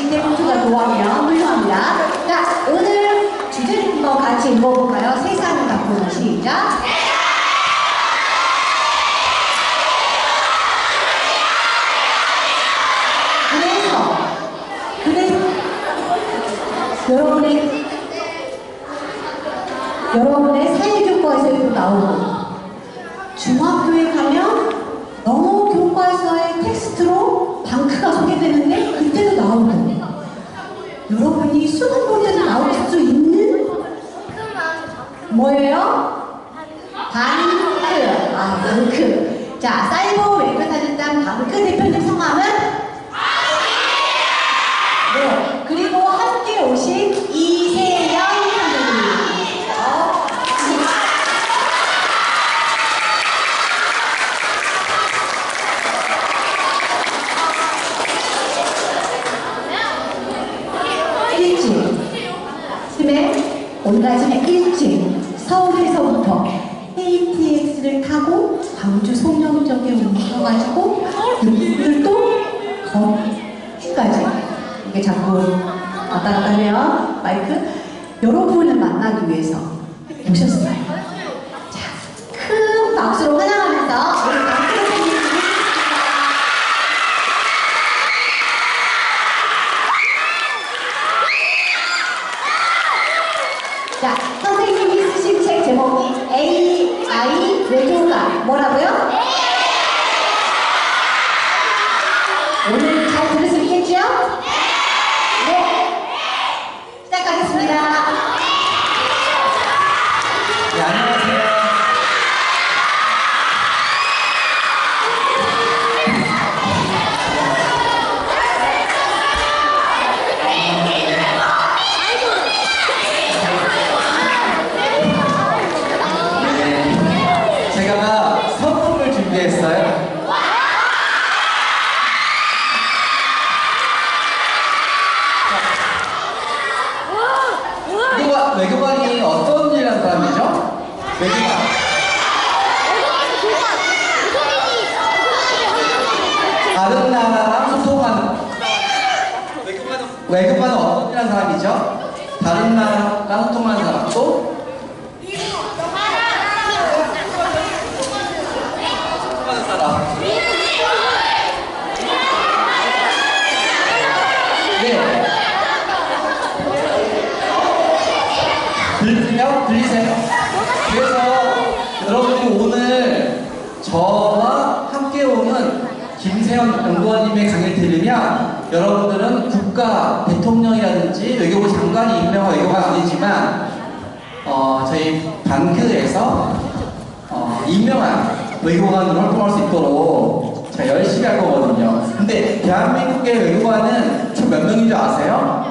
역시 텍스트가 좋아하면 훌륭합니다. 자, 오늘 주제를 한번 같이 읽어볼까요? 세상을 바꾸는 시작. 여러분의 사회교과서에도 나오고 중학교에 가면 영어 교과서의 텍스트로 방크가 소개되는데 그때도 나오고 여러분이 수능 볼 때도 나올 수 있는 뭐예요? 방크. 아, 방크. 자, 사이버 웹사진단 방크 대표님 성함은? 네. 그리고 함께 오신 이세영 선생님. 오늘 아침에 일찍 서울에서부터 KTX를 타고 광주 송정역에 옮겨가지고 오늘 또 거기까지 이게 자꾸 왔다 갔다 해요. 마이크. 여러분을 만나기 위해서 오셨어요. 자, 큰 박수로 환영하면서 우리 박수 선생님 자, 선생님이 쓰신 책 제목이 AI 외교가 뭐라고요? 오늘 잘 들을 수 있겠죠? 네. 시작하겠습니다. 네, 안녕하세요. 제가 선물을 준비했어요. 외교관이 어떤 일이라는 사람이죠? 외교관. 다른 나라랑 소통하는. 외교관은 어떤 일이라는 사람이죠? 다른 나라랑 소통하는 사람. 또? 소통하는 사람. 네. 들리세요? 그래서 여러분이 오늘 저와 함께 오는 김세현 연구원님의 강의를 들으면 여러분들은 국가 대통령이라든지 외교부 장관이 임명한 외교관 아니지만 저희 방크에서 임명한 외교관으로 활동할 수 있도록 제가 열심히 할 거거든요. 근데 대한민국의 외교관은 총 몇 명인 줄 아세요?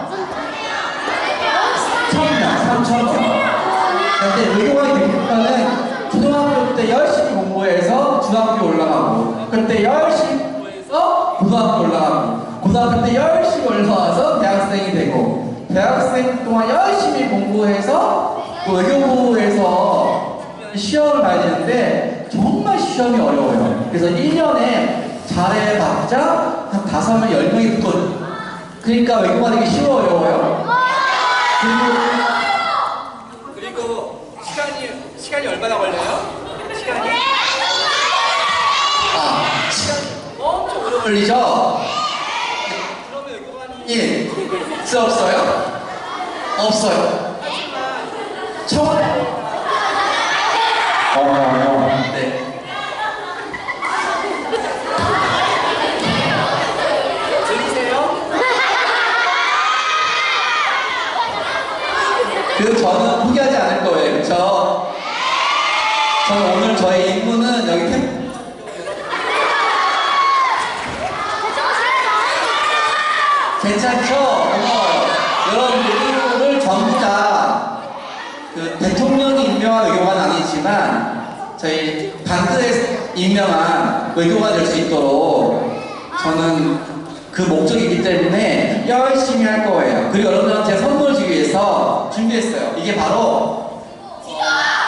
1000명, 3000명. 근데 외교관이 되니까는 초등학교 때 열심히 공부해서 중학교 올라가고, 그때 열심히 공부해서 고등학교 올라가고, 고등학교 때 열심히 올라와서 대학생이 되고, 대학생 동안 열심히 공부해서 또 외교부에서 시험을 봐야 되는데 정말 시험이 어려워요. 그래서 1년에 잘해봤자 한 5명, 10명이 붙거든요. 그러니까 외교가 되게 쉬워, 어려워요. 그리고 시간이 얼마나 걸려요? 시간이 엄청 오래 걸리죠? 그러면 외교관이 수 없어요? 없어요. 네. 그래서 저는 포기하지 않을 거예요. 그쵸? 저는 오늘 저의 임무는 여기 괜찮죠? 고마워요. 여러분들 전부 다 그 대통령이 임명한 외교관 아니지만 저희 방크에서 임명한 외교관 될 수 있도록 저는 그 목적이기 때문에 열심히 할 거예요. 그리고 여러분들한테 선물을 주기 위해서 준비했어요. 이게 바로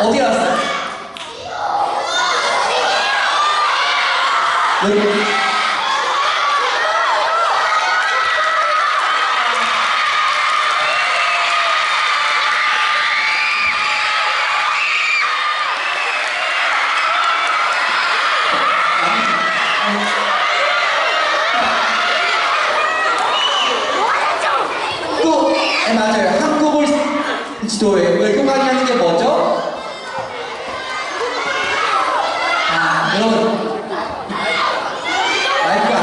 어디 갔어요? 여기 네, 맞아요. 한국을 지도에 외교관이 하는 게 뭐죠? 여러분 마이크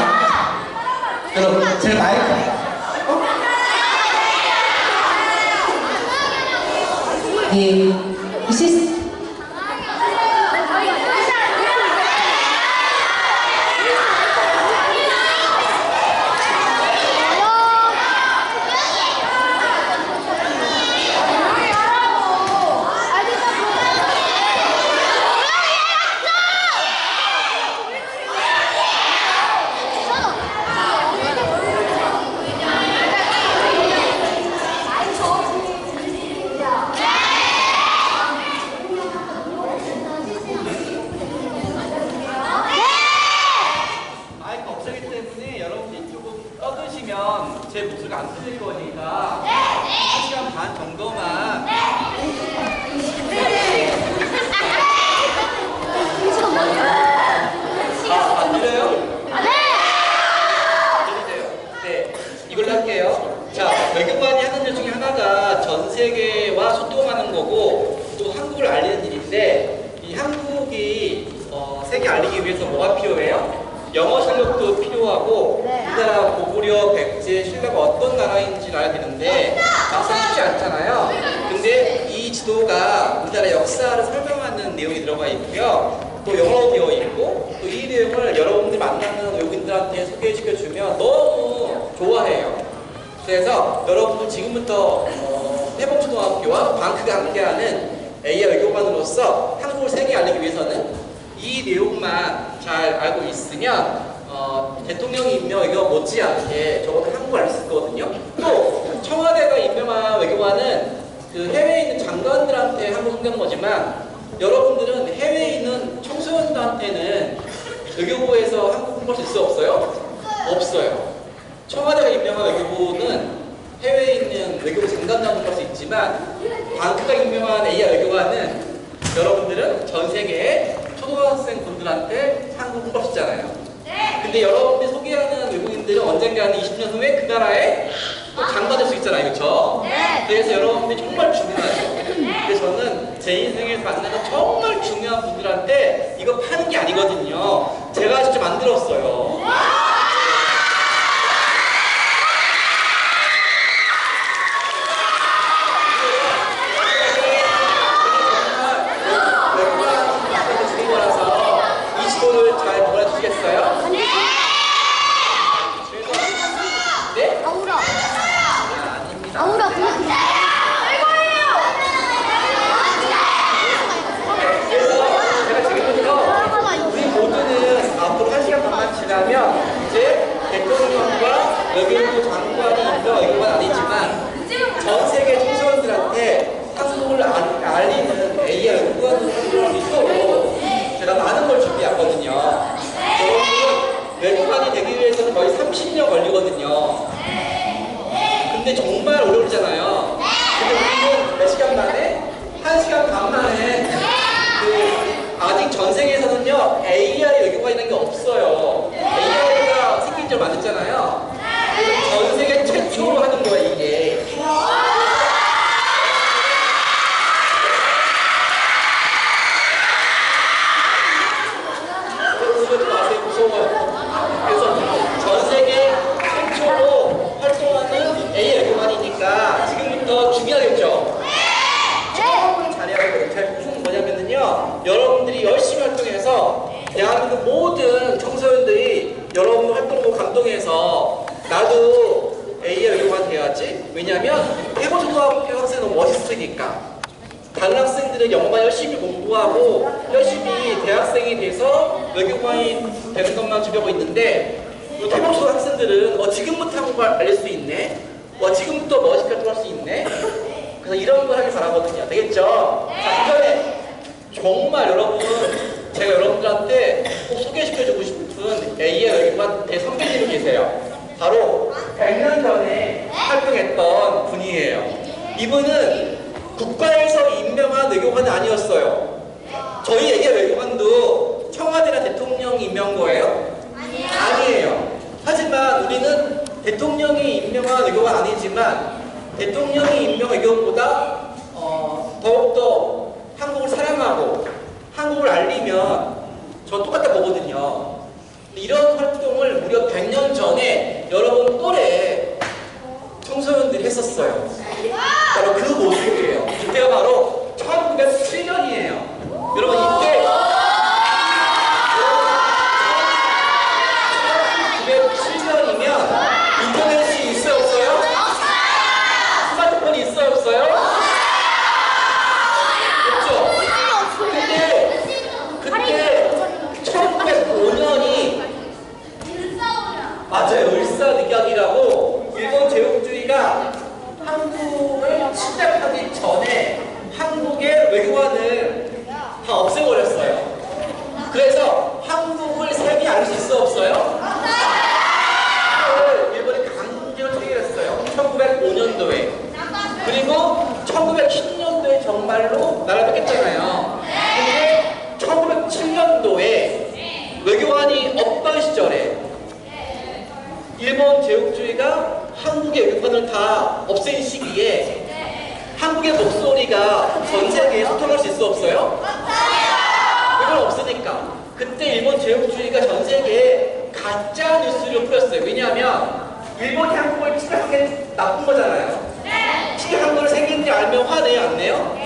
여러분 제 마이크 예, 시스 마이크 없기 때문에 여러분들이 조금 떠드시면 제 목소리가 안 들릴 거니까 1시간 반 정도만 안 들려요? 들리세요? 네, 이걸로 할게요. 자, 외교관이 하는 일 중에 하나가 전 세계와 소통하는 거고 또 한국을 알리는 일인데 이 한국이 세계 알리기 위해서 뭐가 필요해요? 영어 실력도 필요하고 우리나라 고구려, 백제, 신라가 어떤 나라인지 알아야 되는데 막상 쉽지 않잖아요. 근데 이 지도가 우리나라 역사를 설명하는 내용이 들어가 있고요. 또 영어로 되어 있고 또 이 내용을 여러분들 만나는 외국인들한테 소개시켜주면 너무 좋아해요. 그래서 여러분들 지금부터 해봉초등학교와 방크가 함께하는 AI 외교관으로서 한국을 세계에 알리기 위해서는 이 내용만 잘 알고 있으면 대통령이 임명 외교관 못지않게 적어도 한국을 알 수 있거든요. 또 청와대가 임명한 외교관은 그 해외에 있는 장관들한테 한국 숨기는 거지만 여러분들은 해외에 있는 청소년들한테는 외교부에서 한국 공부할 수 있어요? 없어요? 없어요. 청와대가 임명한 외교부는 해외에 있는 외교부 장관들한테 공부할 수 있지만 방크가 임명한 AI 외교관은 여러분들은 전 세계의 초등학생 분들한테 한국 공부할 수 있잖아요. 근데 여러분들이 소개하는 외국인들은 언젠가는 20년 후에 그 나라에 또 장관 될 수 있잖아요. 그렇죠? 그래서 여러분들이 정말 중요하죠. 그래서 저는 제 인생에서 만나는 정말 중요한 분들한테 이거 파는 게 아니거든요. 제가 직접 만들었어요. 잘 몰아주시겠어요? 네. 네? 아우라. 아닙니다. 아우라 그거 그래서 제가 지금부터 우리 모두는 앞으로 1시간 반만 지나면 이제 대통령과 외교부 장관이 있어 이건 아니지만 전 세계 청소년들한테 한국을 알리는 AI 외교관으로 있도록 제가 많은 걸 준비했거든요. 여러분 외교관이 되기 위해서는 거의 30년 걸리거든요. 근데 정말 오래 걸리잖아요. 근데 우리는 몇 시간 만에? 1시간 반 만에 아직 전 세계에서는요 AI 외교관이라는 게 없어요. AI가 생긴 지 얼마 안 됐잖아요. 그래서 전 세계 최초로 하는 거예요 이게. 그래서 전 세계 최초로 활동하는 AI 외교관이니까 지금부터 준비하겠죠? 처음으로 잘해야 돼요. 제 무슨 뭐냐면요. 여러분들이 열심히 활동해서 대한민국 모든 청소년들이 여러분 활동 보고 감동해서 나도 AI 외교관 돼야지. 왜냐면 해고초등학교 학생은 너무 멋있으니까. 다른 학생들은 영어만 열심히 공부하고 열심히 대학생이 돼서 외교관이 되는 것만 준비하고 있는데 태봉초 학생들은 지금부터 한국말 알릴 수 있네? 지금부터 멋있게 활동할 수 있네? 그래서 이런 걸 하길 바라거든요. 되겠죠? 자, 그 전에 정말 여러분 제가 여러분들한테 꼭 소개시켜주고 싶은 AI 외교관 대선배님이 계세요. 바로 100년 전에 활동했던 분이에요. 이분은 국가에서 임명한 외교관은 아니었어요. 저희 AI 외교관도 청와대나 대통령이 임명한 거예요? 아니에요. 하지만 우리는 대통령이 임명한 외교관 아니지만 대통령이 임명 외교보다 더욱더 한국을 사랑하고 한국을 알리면 저 똑같다 보거든요. 이런 활동을 무려 100년 전에 여러분 또래 청소년들이 했었어요. 바로 그 모습이에요. 이때가 바로 1907년이에요. 여러분 이때 1907년이면 인터넷이 있어요 없어요? 스마트폰이 있어요 없어요? 없죠? 그때 1905년이 맞아요. 을사늑약이라고 일본 제국주의가 한국을 침략하기 전에 한국의 외교관을 다 없애버렸어요. 그래서 한국을 세계 알 수 있어 없어요? 일본이 강제로 통일했어요. 1905년도에. 그리고 1910년도에 정말로 나라를 뺏겼잖아요. 근데 1907년도에 외교관이 없던 시절에 일본 제국주의가 한국의 외교관을 다 없앤 시기에 한국의 목소리가 전 세계에 소통할 수 있어 없어요? 이걸 없으니까 그때 일본 제국주의가 전 세계에 가짜 뉴스를 뿌렸어요. 왜냐하면 일본이 한국을 침략한 게 나쁜 거잖아요. 침략한 걸 생긴지 알면 화내요 안 내요?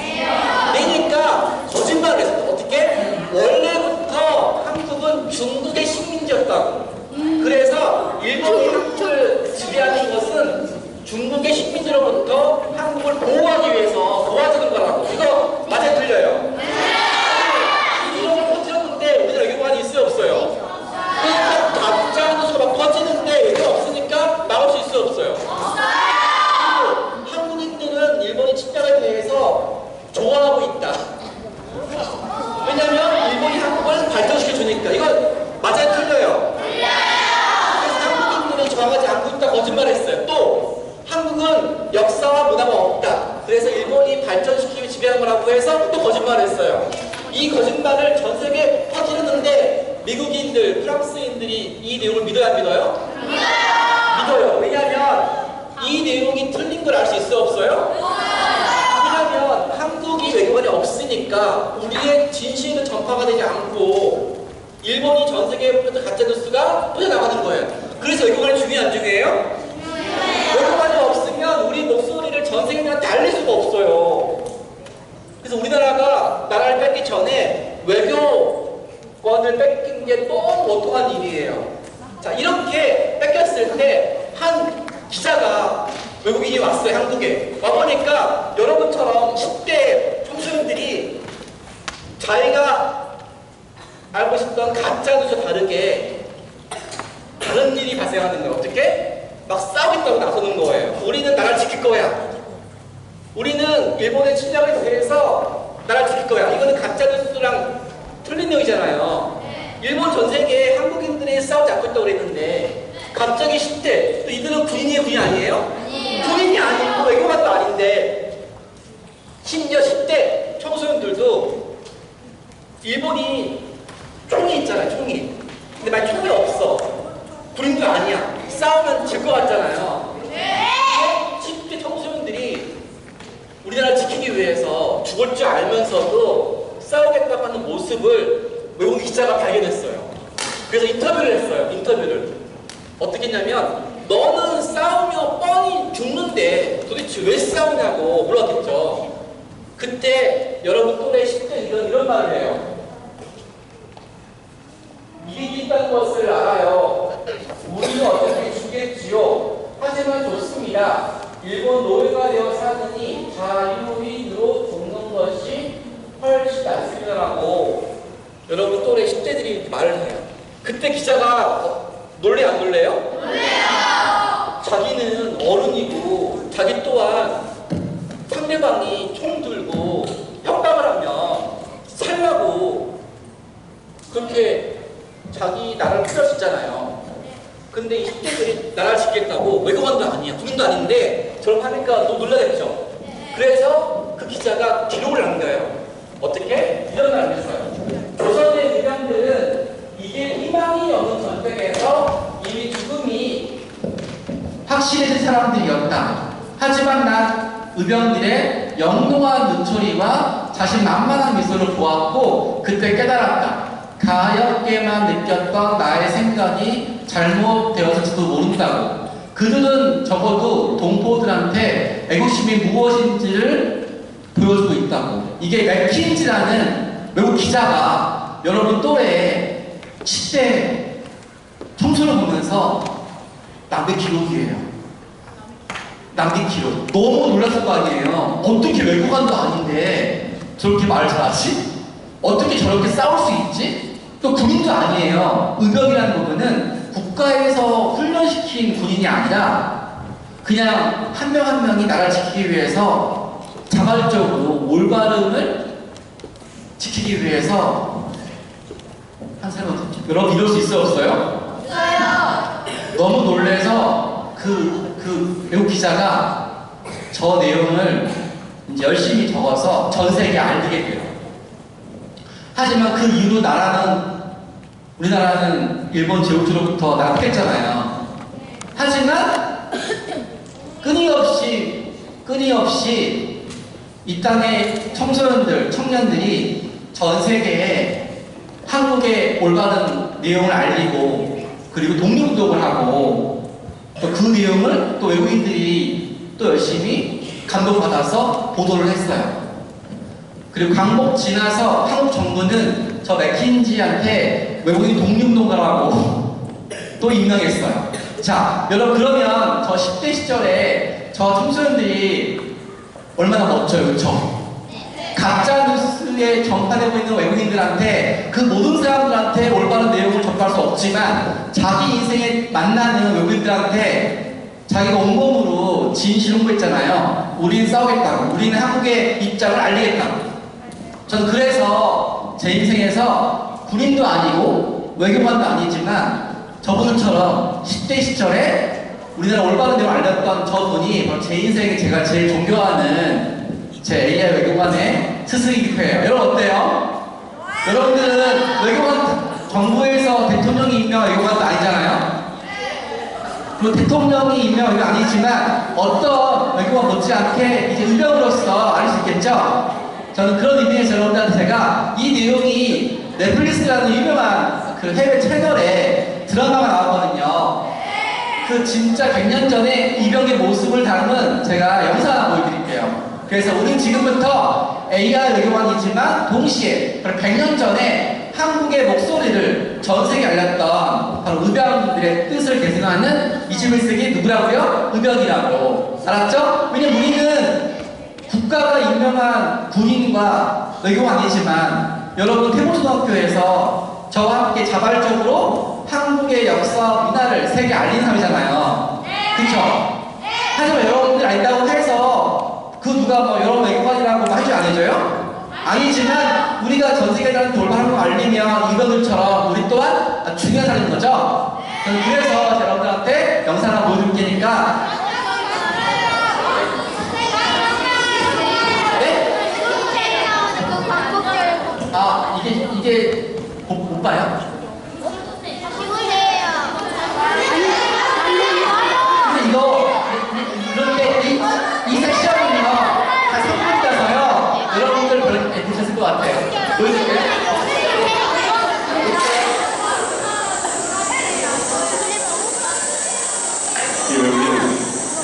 내니까 거짓말을 했어요. 어떻게? 원래부터 한국은 중국의 식민지였다고. 그래서 일본이 한국을 지배하는 것은 중국의 식민지로부터 한국을 보호하기 위해서 도와주는 거라고. 이거 맞아요 틀려요? 이런 걸 퍼뜨렸는데 우리나라 외교관이 있어요 없어요? 그러니까 가짜 뉴스가 막 퍼지는데 외교 없으니까 막을 수 있어요 없어요? 그리고 한국인들은 일본의 침략에 대해서 좋아하고 있다. 왜냐면 일본이 한국을 발전시켜 주니까. 이거 맞아요 틀려요? 정하지 않고 있다 거짓말했어요. 또 한국은 역사와 문화가 없다. 그래서 일본이 발전시키고 지배한 거라고 해서 또 거짓말했어요. 이 거짓말을 전 세계에 퍼뜨렸는데 미국인들, 프랑스인들이 이 내용을 믿어요 안 믿어요? 믿어요. 왜냐하면 이 내용이 틀린 걸 알 수 있어 없어요? 왜냐하면 한국이 외교관이 없으니까 우리의 진실은 전파가 되지 않고 일본이 전 세계에 뿌렸던 가짜 뉴스가 퍼져나가는 거예요. 그래서 외교관이 중요해 안 중요해요? 외교관이 없으면 우리 목소리를 전 세계한테 알릴 수가 없어요. 그래서 우리나라가 나라를 뺏기 전에 외교관을 뺏긴 게 너무 고통한 일이에요. 자, 이렇게 뺏겼을 때 한 기자가 외국인이 왔어요. 한국에 와보니까 여러분처럼 10대 청소년들이 자기가 알고 싶던 가짜 뉴스와 다르게 다른 일이 발생하는 거예요. 어떻게? 막 싸우겠다고 나서는 거예요. 우리는 나라를 지킬 거야. 우리는 일본의 침략에 대해서 나라를 지킬 거야. 이거는 가짜 뉴스랑 틀린 내용이잖아요. 일본 전 세계에 한국인들이 싸우지 않고 있다고 그랬는데 갑자기 10대, 또 이들은 군인이에요? 군인 아니에요? 군인이 아니고 외교관도 아닌데 심지어 10대 청소년들도 일본이 총이 있잖아요. 총이. 근데 만약 총이 없어. 군인도 아니야. 싸우면 질 것 같잖아요. 네. 10대 청소년들이 우리나라를 지키기 위해서 죽을 줄 알면서도 싸우겠다고 하는 모습을 외국 기자가 발견했어요. 그래서 인터뷰를 했어요. 인터뷰를. 어떻게 했냐면 너는 싸우며 뻔히 죽는데 도대체 왜 싸우냐고 물었겠죠. 그때 여러분 또래 10대 이런 말을 해요. 일이 있다는 것을 알아요. 우리는 어차피 죽겠지요. 하지만 좋습니다. 일본 노예가 되어 사느니 자유인으로 죽는 것이 훨씬 낫습니다라고 여러분 또래 10대들이 말을 해요. 그때 기자가 놀래 안 놀래요? 놀래요. 자기는 어른이고 자기 또한 상대방이 총 들고 협박을 하면 살라고 그렇게 자기 나라를 필요할 수 있잖아요. 근데 이 10대들이 나라를 지키겠다고 외교관도 아니야, 군인도 아닌데 저런 하니까 너무 놀라겠죠. 그래서 그 기자가 기록을 남겨요. 어떻게? 이런 말을 했어요. 조선의 대장들은 이게 희망이 없는 전쟁에서 이미 죽음이 확실해진 사람들이었다. 하지만 난 의병들의 영롱한 눈초리와 자신만만한 미소를 보았고 그때 깨달았다. 가엾게만 느꼈던 나의 생각이 잘못되었을지도 모른다고. 그들은 적어도 동포들한테 애국심이 무엇인지를 보여주고 있다고. 이게 맥킨지라는 외국 기자가 여러분 또래의 10대 청소를 보면서 남의 기록이에요. 남의 기록. 너무 놀랐을 거 아니에요. 어떻게 외국관도 아닌데 저렇게 말을 잘하지? 어떻게 저렇게 싸울 수 있지? 또 군인도 아니에요. 의병이라는 부분은 국가에서 훈련시킨 군인이 아니라 그냥 한 명 한 명이 나라를 지키기 위해서 자발적으로 올바름을 지키기 위해서 한 사람은 여러분 이럴 수 있어요? 없어요? 너무 놀래서 그 외국 기자가 저 내용을 이제 열심히 적어서 전 세계에 알리게 돼요. 하지만 그 이후로 우리나라는 일본 제국주로부터 나갔겠잖아요. 하지만 끊임없이 이 땅의 청년들이 전 세계에 한국의 올바른 내용을 알리고 그리고 독립운동을 하고 또 그 내용을 또 외국인들이 또 열심히 감동받아서 보도를 했어요. 그리고 광복 지나서 한국 정부는 저 맥킨지한테 외국인 독립운동가라고 또 임명했어요. 자, 여러분 그러면 저 10대 시절에 저 청소년들이 얼마나 멋져요, 그렇죠? 가짜뉴스에 전파되고 있는 외국인들한테 그 모든 사람들한테 올바른 내용을 전파할 수 없지만 자기 인생에 만나는 외국인들한테 자기가 온몸으로 진실 홍보했잖아요. 우리는 싸우겠다고. 우리는 한국의 입장을 알리겠다고. 저는 그래서 제 인생에서 군인도 아니고 외교관도 아니지만 저분들처럼 10대 시절에 우리나라 올바른 내용을 알렸던 저분이 바로 제 인생에 제가 제일 존경하는 제 AI 외교관의 스승이기도 해요. 여러분 어때요? 여러분들은 외교관, 정부에서 대통령이 임명한 외교관도 아니잖아요? 그리고 대통령이 임명한 외교관 아니지만 어떤 외교관 못지않게 이제 의병으로서 알 수 있겠죠? 저는 그런 의미에서 여러분들한테 제가 이 내용이 넷플릭스라는 유명한 그 해외 채널에 드라마가 나왔거든요. 그 진짜 100년 전에 이병의 모습을 담은 제가 영상 하나 보여드릴게요. 그래서 우린 지금부터 AI 외교관이지만 동시에 100년 전에 한국의 목소리를 전 세계에 알렸던 바로 의병들의 뜻을 계승하는 21세기 누구라고요? 의병이라고. 알았죠? 왜냐면 우리는 국가가 임명한 군인과 외교관 아니지만 여러분 태봉초등학교에서 저와 함께 자발적으로 한국의 역사와 문화를 세계에 알리는 사람이잖아요. 그쵸? 하지만 여러분들 안다고 해서 그 누가 뭐 여러분 외교관이라고 뭐 해줄 안 해줘요? 아니지만 우리가 전 세계에 돌발 한국 알리면 이분들처럼 우리 또한 중요한 사람인 거죠? 저는 그래서 여러분들한테 영상 하나 보여줄 테니까 아, 이게 못 봐요? 근데 그런데 이 섹션은요, 다 3분이라서요, 여러분들 별로 괜찮을 것 같아요. 보여줄게요. 이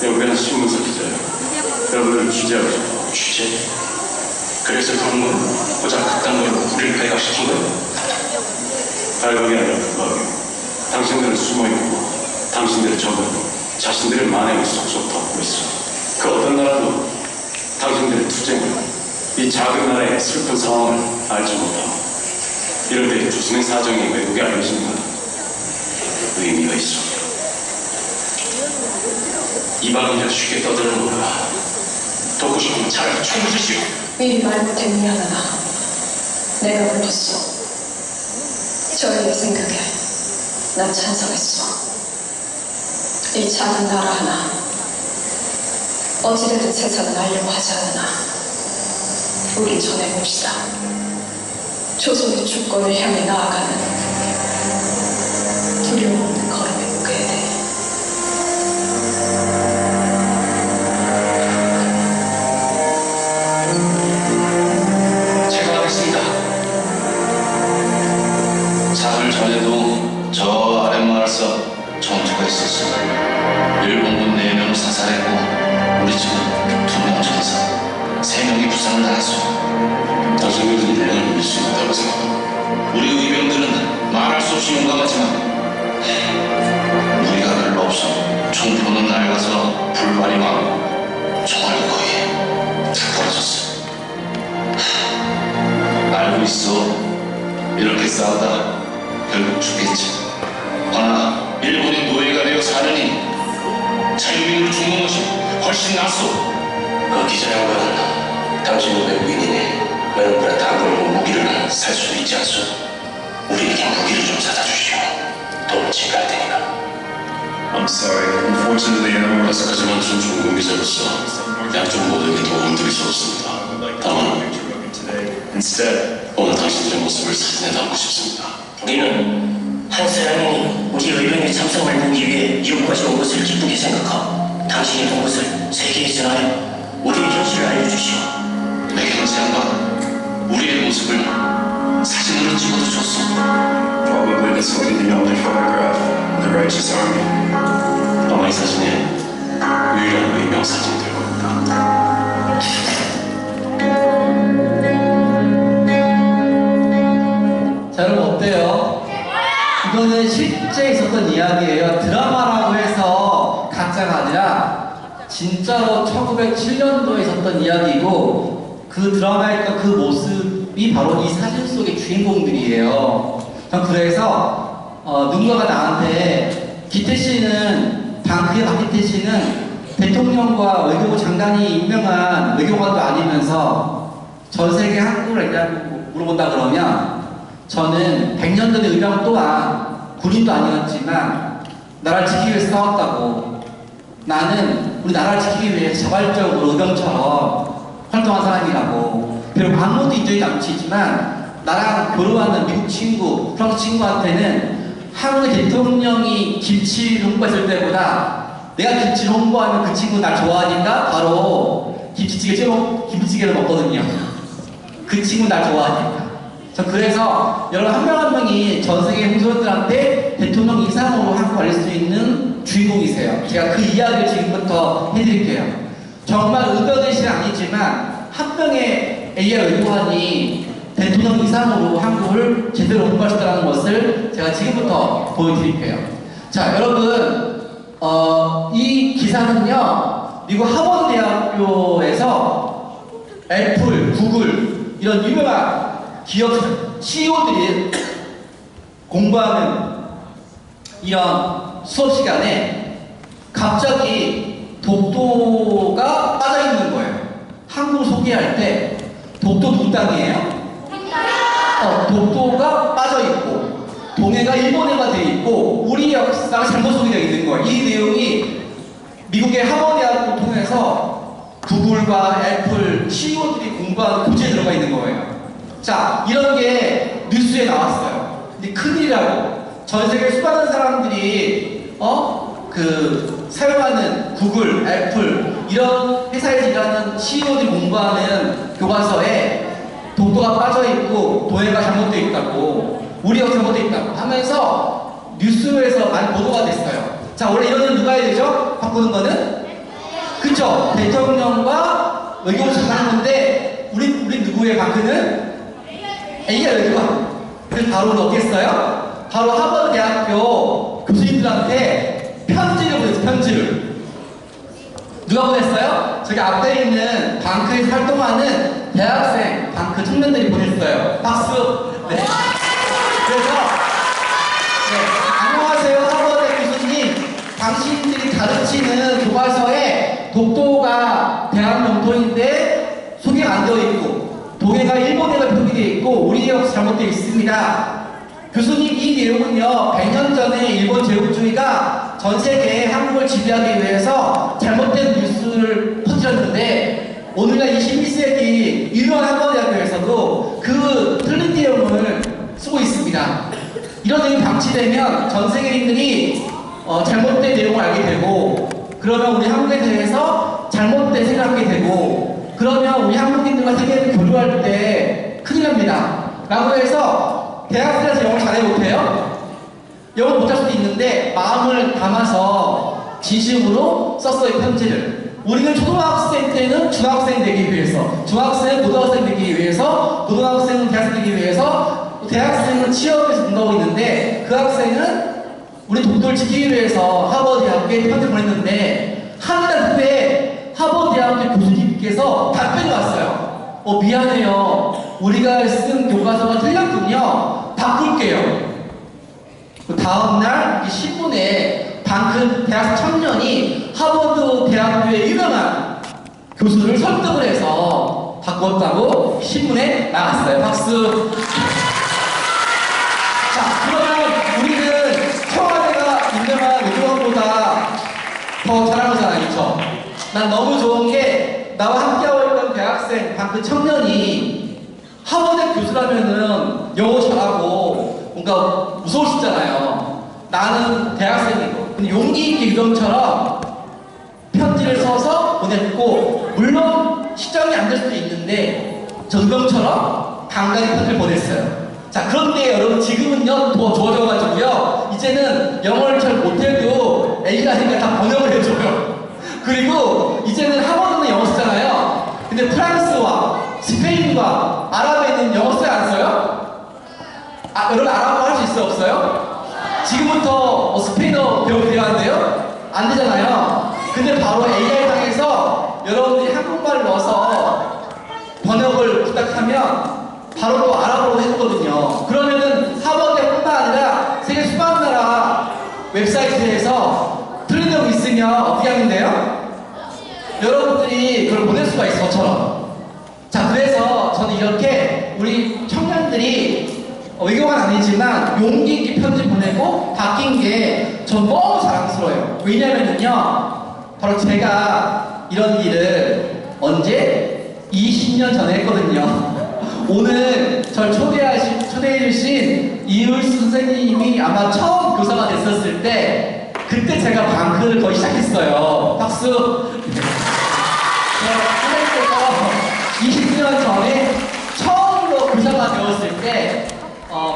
외국인은 신문사 기자예요. 여러분들 취재하고 싶어. 취재? 그래서 그런 건 고작 극단 모여로 우리를 발각시킨 거예요. 발각이 아니라 불박이요. 당신들은 숨어있고 당신들은 전부 자신들의 만행을 속속 덮고 있어. 그 어떤 나라도 당신들의 투쟁을, 이 작은 나라의 슬픈 상황을 알지 못하고 이런데 조선의 사정이 외국에 알려지는 건 의미가 있어. 이방인이라 쉽게 떠드는 거라. 돕고 싶으면 차라리 총을 드시오. 미리 말 못해 미안하다. 내가 불렀어. 저희의 생각에 난 찬성했어. 이 작은 나라 하나 어찌되든 세상을 알려고 하지 않으나 우리 전해봅시다. 조선의 주권을 향해 나아가는 두려움 없는 걸음을 끄게 돼. 나서 당신들은 물론 이길 수 있다고 생각합니다. 우리 의병들은 말할 수 없이 용감하지만 무리가 별로 없어 총포는 낡아서 불발이 많고 총알도 거의 다 떨어졌어. 알고 있어. 이렇게 싸우다 결국 죽겠지. 허나 일본인 노예가 되어 사느니 자유민으로 죽는 것이 훨씬 낫소. 그 기자 양반은 당신도 외국인이니 외국인한테 안 걸고 무기를 살 수도 있지 않소? 우리에게 무기를 좀 사다 주시오. 돈을 지갈 테니까. I'm sorry. Unfortunately, I don't want to. 하지만 전 중국 기자로서 양쪽 모두에게 도움을 드릴 수 없습니다. 다만 Instead, 오늘 당신들의 모습을 사진에 담고 싶습니다. 우리는 한 사람이 우리 의병의 참상을 보기 위해 이곳까지 온 것을 기쁘게 생각하고 당신이 본 것을 세계에 전하여 우리의 현실을 알려주시오. 내 경치 양반, 우리의 모습을 사진으로 찍어도 좋소. Probably this will be the only photograph of the righteous army. 아마 이 사진이 유일한 의명 사진이 될 겁니다. 자, 여러분 어때요? 이거는 실제 있었던 이야기예요. 드라마라고 해서 가짜가 아니라 진짜로 1907년도에 있었던 이야기고 그 드라마에 있던 그 모습이 바로 이 사진 속의 주인공들이에요. 전 그래서 누군가가 나한테 기태 씨는 방크의 박기태 씨는 대통령과 외교부 장관이 임명한 외교관도 아니면서 전 세계 한국을 얘기하고 물어본다 그러면 저는 100년 전의 의병 또한 군인도 아니었지만 나라를 지키기 위해서 싸웠다고. 나는 우리 나라를 지키기 위해 자발적으로 의병처럼 활동한 사람이라고. 비록 아무도 인정이 남치지만 나랑 교류하는 미국 친구, 프랑스 친구한테는 한국의 대통령이 김치를 홍보했을 때보다 내가 김치를 홍보하면 그 친구 날 좋아하니까 바로 김치찌개를 먹거든요. 그 친구 날 좋아하니까. 저 그래서 여러분 한 명 한 명이 전 세계 홍소년들한테 대통령 이상으로 한국 알릴 수 있는 주인공이세요. 제가 그 이야기를 지금부터 해드릴게요. 정말 의도된 시는 아니지만 한 명의 AI 외교관이 대통령 이상으로 한국을 제대로 홍보할 수 있다는 것을 제가 지금부터 보여드릴게요. 자, 여러분 이 기사는요 미국 하버드대학교에서 애플, 구글 이런 유명한 기업 CEO들이 공부하는 이런 수업 시간에 갑자기 독도가 빠져있는 거예요. 한국을 소개할 때 독도 누구 땅이에요? 독도가 빠져있고 동해가 일본해가 돼 있고 우리 역사가 잘못 소개되어 있는 거예요. 이 내용이 미국의 하버드대학교 통해서 구글과 애플 CEO들이 공부하는 교재에 들어가 있는 거예요. 자, 이런 게 뉴스에 나왔어요. 근데 큰일이라고. 전 세계 수많은 사람들이 사용하는 구글, 애플 이런 회사에서 일하는 CEO들이 공부하는 교과서에 독도가 빠져있고 도해가 잘못되어 있다고 우리가 잘못되어 있다고 하면서 뉴스에서 많이 보도가 됐어요. 자, 원래 이런 일 누가 해야 되죠? 바꾸는 거는? 그쵸? 대통령과 외교부 장관인데 우리 누구의 방크는? AI 외교관. 그래서 바로 어떻겠어요? 바로 하버드 대학교 교수님들한테 편지를 보냈어요. 편지를. 누가 보냈어요? 저기 앞에 있는 방크에서 활동하는 대학생 방크 청년들이 보냈어요. 박수. 네. 그래서 안녕하세요 하버드 교수님. 당신들이 가르치는 교과서에 독도가 대한 영토인데 소개가 안 되어 있고 동해가 일본해가 표기되어 있고 우리 역사 잘못되어 있습니다. 교수님, 이 내용은요 100년 전에 일본 제국주의가 전 세계에 한국을 지배하기 위해서 잘못된 뉴스를 퍼뜨렸는데 오늘날 21세기 유명한 하버드대학교에서도 그 틀린 내용을 쓰고 있습니다. 이런 내용이 방치되면 전 세계인들이 잘못된 내용을 알게 되고 그러면 우리 한국에 대해서 잘못된 생각하게 되고 그러면 우리 한국인들과 세계를 교류할 때 큰일 납니다. 라고 해서 대학생에서 영어를 잘해 못해요? 영어 못할 수도 있는데 마음을 담아서 진심으로 썼어요, 편지를. 우리는 초등학생 때 때는 중학생 되기 위해서, 중학생은 고등학생 되기 위해서, 고등학생은 대학생 되기 위해서, 대학생은 취업에서 공부하고 있는데 그 학생은 우리 독도를 지키기 위해서 하버드 대학교에 편지 보냈는데 한 달 후에 하버드 대학교 교수님께서 답변이 왔어요. 미안해요. 우리가 쓴 교과서가 틀렸군요. 바꿀게요. 그 다음날 신문에 그 대학 청년이 하버드 대학교의 유명한 교수를 설득을 해서 바꿨다고 신문에 나갔어요. 박수. 자, 그러면 우리는 청와대가 인정한 외교관보다 더 잘한 거잖아요, 그쵸? 난 너무 좋은 게 나와 함께하고 있던 대학생, 그 청년이 하버드 교수라면은 영어 잘하고 뭔가 무서울 수 있잖아요. 나는 대학생이고. 근데 용기 있게 유령처럼 편지를 써서 보냈고, 물론 시정이 안 될 수도 있는데 저 유령처럼 간간히 편지를 보냈어요. 자, 그런데 여러분 지금은요 더 좋아져가지고요 이제는 영어를 잘 못해도 A가 아니니까 다 번역을 해줘요. 그리고 이제는 하버드는 영어 쓰잖아요. 근데 프랑스와 스페인과 아랍에는 영어 써요, 안 써요? 여러분 아랍어 할 수 있어요, 없어요? 지금부터 스페인어 배우면 되는데요? 안 되잖아요. 근데 바로 AI상에서 여러분들이 한국말을 넣어서 번역을 부탁하면 바로 또 아랍어로 해주거든요. 그러면은 하버드뿐만 아니라 세계 수많은 나라 웹사이트에서 틀린 적 있으면 어떻게 하면 돼요? 여러분들이 그걸 보낼 수가 있어, 저처럼. 자, 그래서 저는 이렇게 우리 청년들이 외교관 아니지만 용기 있게 편지 보내고 바뀐 게 전 너무 자랑스러워요. 왜냐면은요, 바로 제가 이런 일을 언제? 20년 전에 했거든요. 오늘 절 초대해주신 이울수 선생님이 아마 처음 교사가 됐었을 때 그때 제가 방크를 거의 시작했어요. 박수! 선생님께서 20년 전에 처음으로 교사가 되었을 때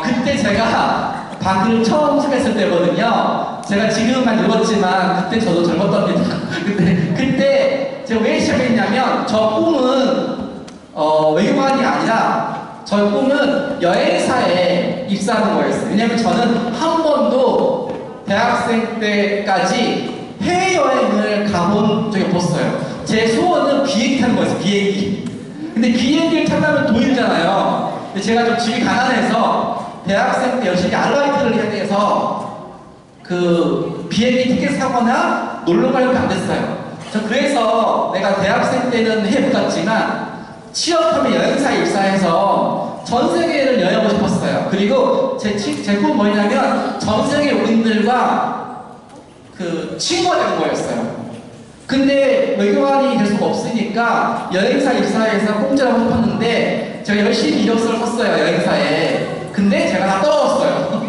그때 제가 방크를 처음 시작했을 때거든요. 제가 지금만 늙었지만 그때 저도 젊었답니다. 그때 제가 왜 시작했냐면 저 꿈은 외교관이 아니라 저의 꿈은 여행사에 입사하는 거였어요. 왜냐면 저는 한 번도 대학생 때까지 해외여행을 가본 적이 없었어요. 제 소원은 비행기 타는 거였어요, 비행기. 근데 비행기를 타려면 돈이 들잖아요. 근데 제가 좀 집이 가난해서 대학생 때 열심히 아르바이트를 해서 그 비행기 티켓 사거나 놀러 가려면 안 됐어요. 저 그래서 내가 대학생 때는 해외 못 갔지만 취업하면 여행사에 입사해서 전 세계를 여행하고 싶었어요. 그리고 제 꿈은 뭐냐면 전 세계 우리들과 그 친구가 되는 거였어요. 근데 외교관이 될 수가 없으니까 여행사 입사해서 공짜로 하고 싶었는데 제가 열심히 이력서를 썼어요, 여행사에. 근데 제가 다 떨어졌어요.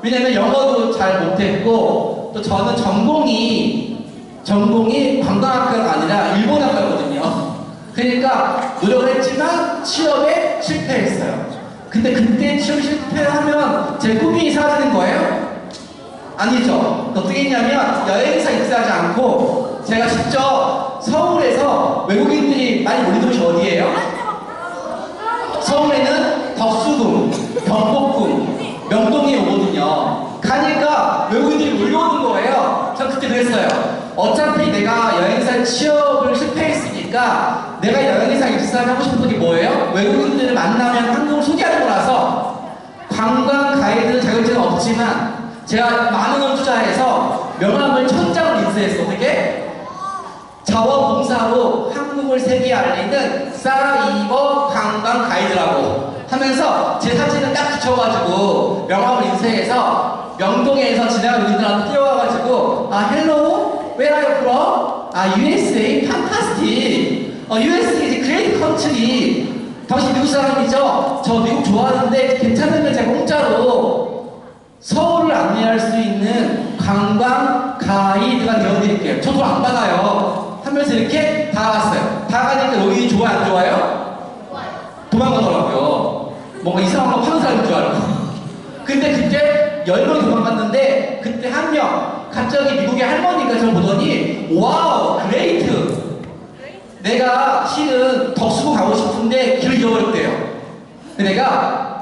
왜냐면 영어도 잘 못했고 또 저는 전공이 관광학과가 아니라 일본학과거든요. 그러니까 노력을 했지만 취업에 실패했어요. 근데 그때 취업 실패하면 제 꿈이 사라지는 거예요? 아니죠. 어떻게 했냐면 여행사 입사하지 않고 제가 직접 서울에서 외국인들이 많이 모이는 곳이 어디예요? 서울에는 덕수궁, 경복궁, 명동이 오거든요. 가니까 외국인들이 몰려오는 거예요. 전 그때 그랬어요. 어차피 내가 여행사 취업을 실패했으니까 내가 여행사 입사를 하고 싶은 게 뭐예요? 외국인들을 만나면 한국을 소개하는 거라서 관광 가이드 자격증은 없지만 제가 많은 원 투자해서 명함을 1000장을 인쇄했어. 어떻게? 자원봉사로 한국을 세계에 알리는 사이버 관광 가이드라고 하면서 제 사진을 딱 붙여가지고 명함을 인쇄해서 명동에서 지나가는 분들한테 뛰어와가지고 hello, where are you from? USA, fantastic. USA is a great country. 당신 미국 사람이죠? 저 미국 좋아하는데 괜찮으면 제가 공짜로 서울을 안내할 수 있는 관광 가이드가 되어드릴게요. 저 돈 안 받아요. 하면서 이렇게 다가갔어요. 다가가니까 여기 좋아요, 안 좋아요? 도망가더라고요. 뭔가 이상한 거 파는 사람인 줄 알고. 근데 그때 10명이 도망갔는데 그때 한 명 갑자기 미국의 할머니가 저를 보더니 와우, 그레이트. 내가 실은 덕수고 가고 싶은데 길을 잃어버렸대요. 내가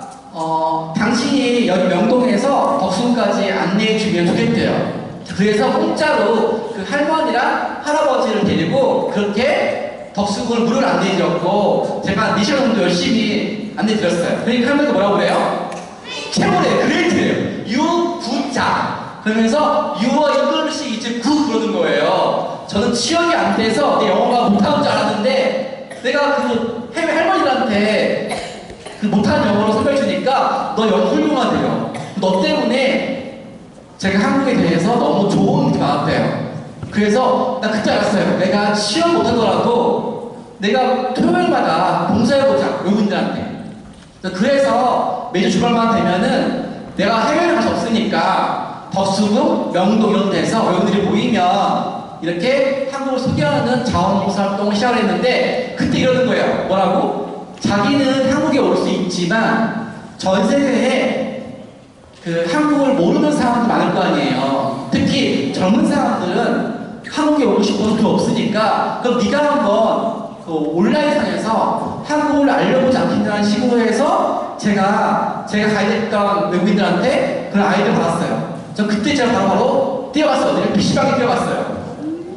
당신이 여기 명동에서 덕수고까지 안내해 주면 좋겠대요. 그래서 공짜로 그 할머니랑 할아버지를 데리고 그렇게 덕수고를 무료로 안내해 드렸고 제가 4시간 정도 열심히 안내해 드렸어요. 그러니까 할머니가 뭐라고 그래요? 최고래, 그레이트래요. 유부자. 그러면서 유어 잉글리시 이제 굿 그러는 거예요. 저는 취업이 안 돼서 내 영어가 못하는 줄 알았는데 내가 그 해외 할머니들한테 그 못하는 영어로 설명해 주니까 너 영어 훌륭하대요. 너 때문에 제가 한국에 대해서 너무 좋은 게 많았대요. 그래서 나 그때 알았어요. 내가 취업 못하더라도 내가 토요일마다 봉사해보자, 외국인들한테. 그래서 매주 주말만 되면은 내가 해외를 갈 수 없으니까 덕수궁, 명동 이런 데서 외국인들이 모이면 이렇게 한국을 소개하는 자원봉사 활동을 시작을 했는데 그때 이러는 거예요. 뭐라고? 자기는 한국에 올 수 있지만 전 세계에 그 한국을 모르는 사람도 많을 거 아니에요. 특히 젊은 사람들은 한국에 오고 싶어도 그 없으니까 그럼 네가 한번 그 온라인상에서 한국을 알려보지 않겠다는 식으로 해서 제가 가입했던 외국인들한테 그런 아이디어를 받았어요. 저 그때 제가 바로 뛰어갔어요. PC방에 뛰어갔어요.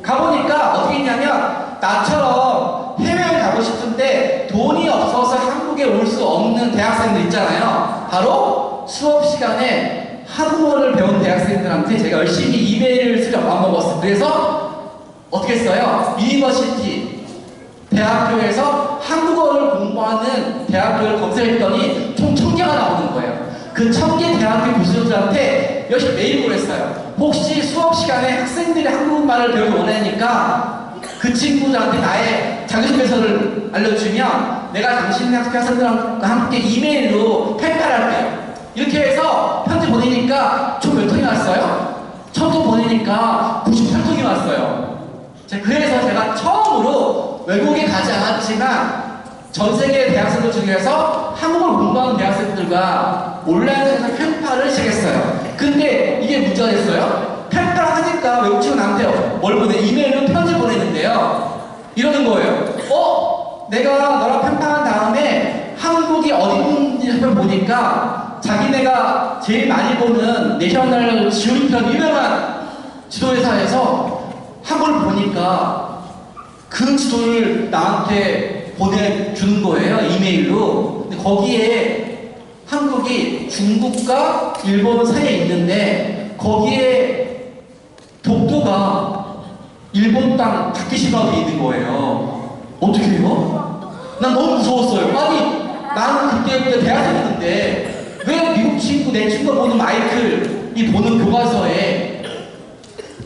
가보니까 어떻게 했냐면 나처럼 해외에 가고 싶은데 돈이 없어서 한국에 올 수 없는 대학생들 있잖아요. 바로 수업 시간에 한국어를 배운 대학생들한테 제가 열심히 이메일을 쓰려 마음먹었어요. 그래서 어떻게 했어요? 유니버시티 대학교에서 한국어를 공부하는 대학교를 검색했더니 총 1000개가 나오는 거예요. 그 1000개 대학교 교수들한테 열심히 메일 보냈어요. 혹시 수업 시간에 학생들이 한국말을 배우기 원하니까 그 친구들한테 나의 자기소개서를 알려주면 내가 당신 학생들과 함께 이메일로 팬팔할게요. 이렇게 해서 편지 보내니까 총 몇 통이 왔어요? 1000통 보내니까 98통이 왔어요. 그래서 제가 처음으로 외국에 가지 않았지만 전 세계 대학생들 중에서 한국어를 공부하는 대학생들과 온라인에서 펜팔을 시작했어요. 근데 이게 문제가 됐어요. 펜팔 하니까 외국 친구 나한테 뭘 보내? 이메일로 편지 보내는데요. 이러는 거예요. 내가 너랑 펜팔한 다음에 한국이 어디 있는지 보니까 자기네가 제일 많이 보는 내셔널 지오그래피라는 유명한 지도회사에서 한국을 보니까 그 지도를 나한테 보내주는 거예요. 이메일로. 근데 거기에 한국이 중국과 일본 사이에 있는데 거기에 독도가 일본 땅 다케시마에 있는 거예요. 어떻게 해요? 난 너무 무서웠어요. 아니 나는 그때 대학생이었는데 왜 미국 친구, 내 친구가 보는 마이클이 보는 교과서에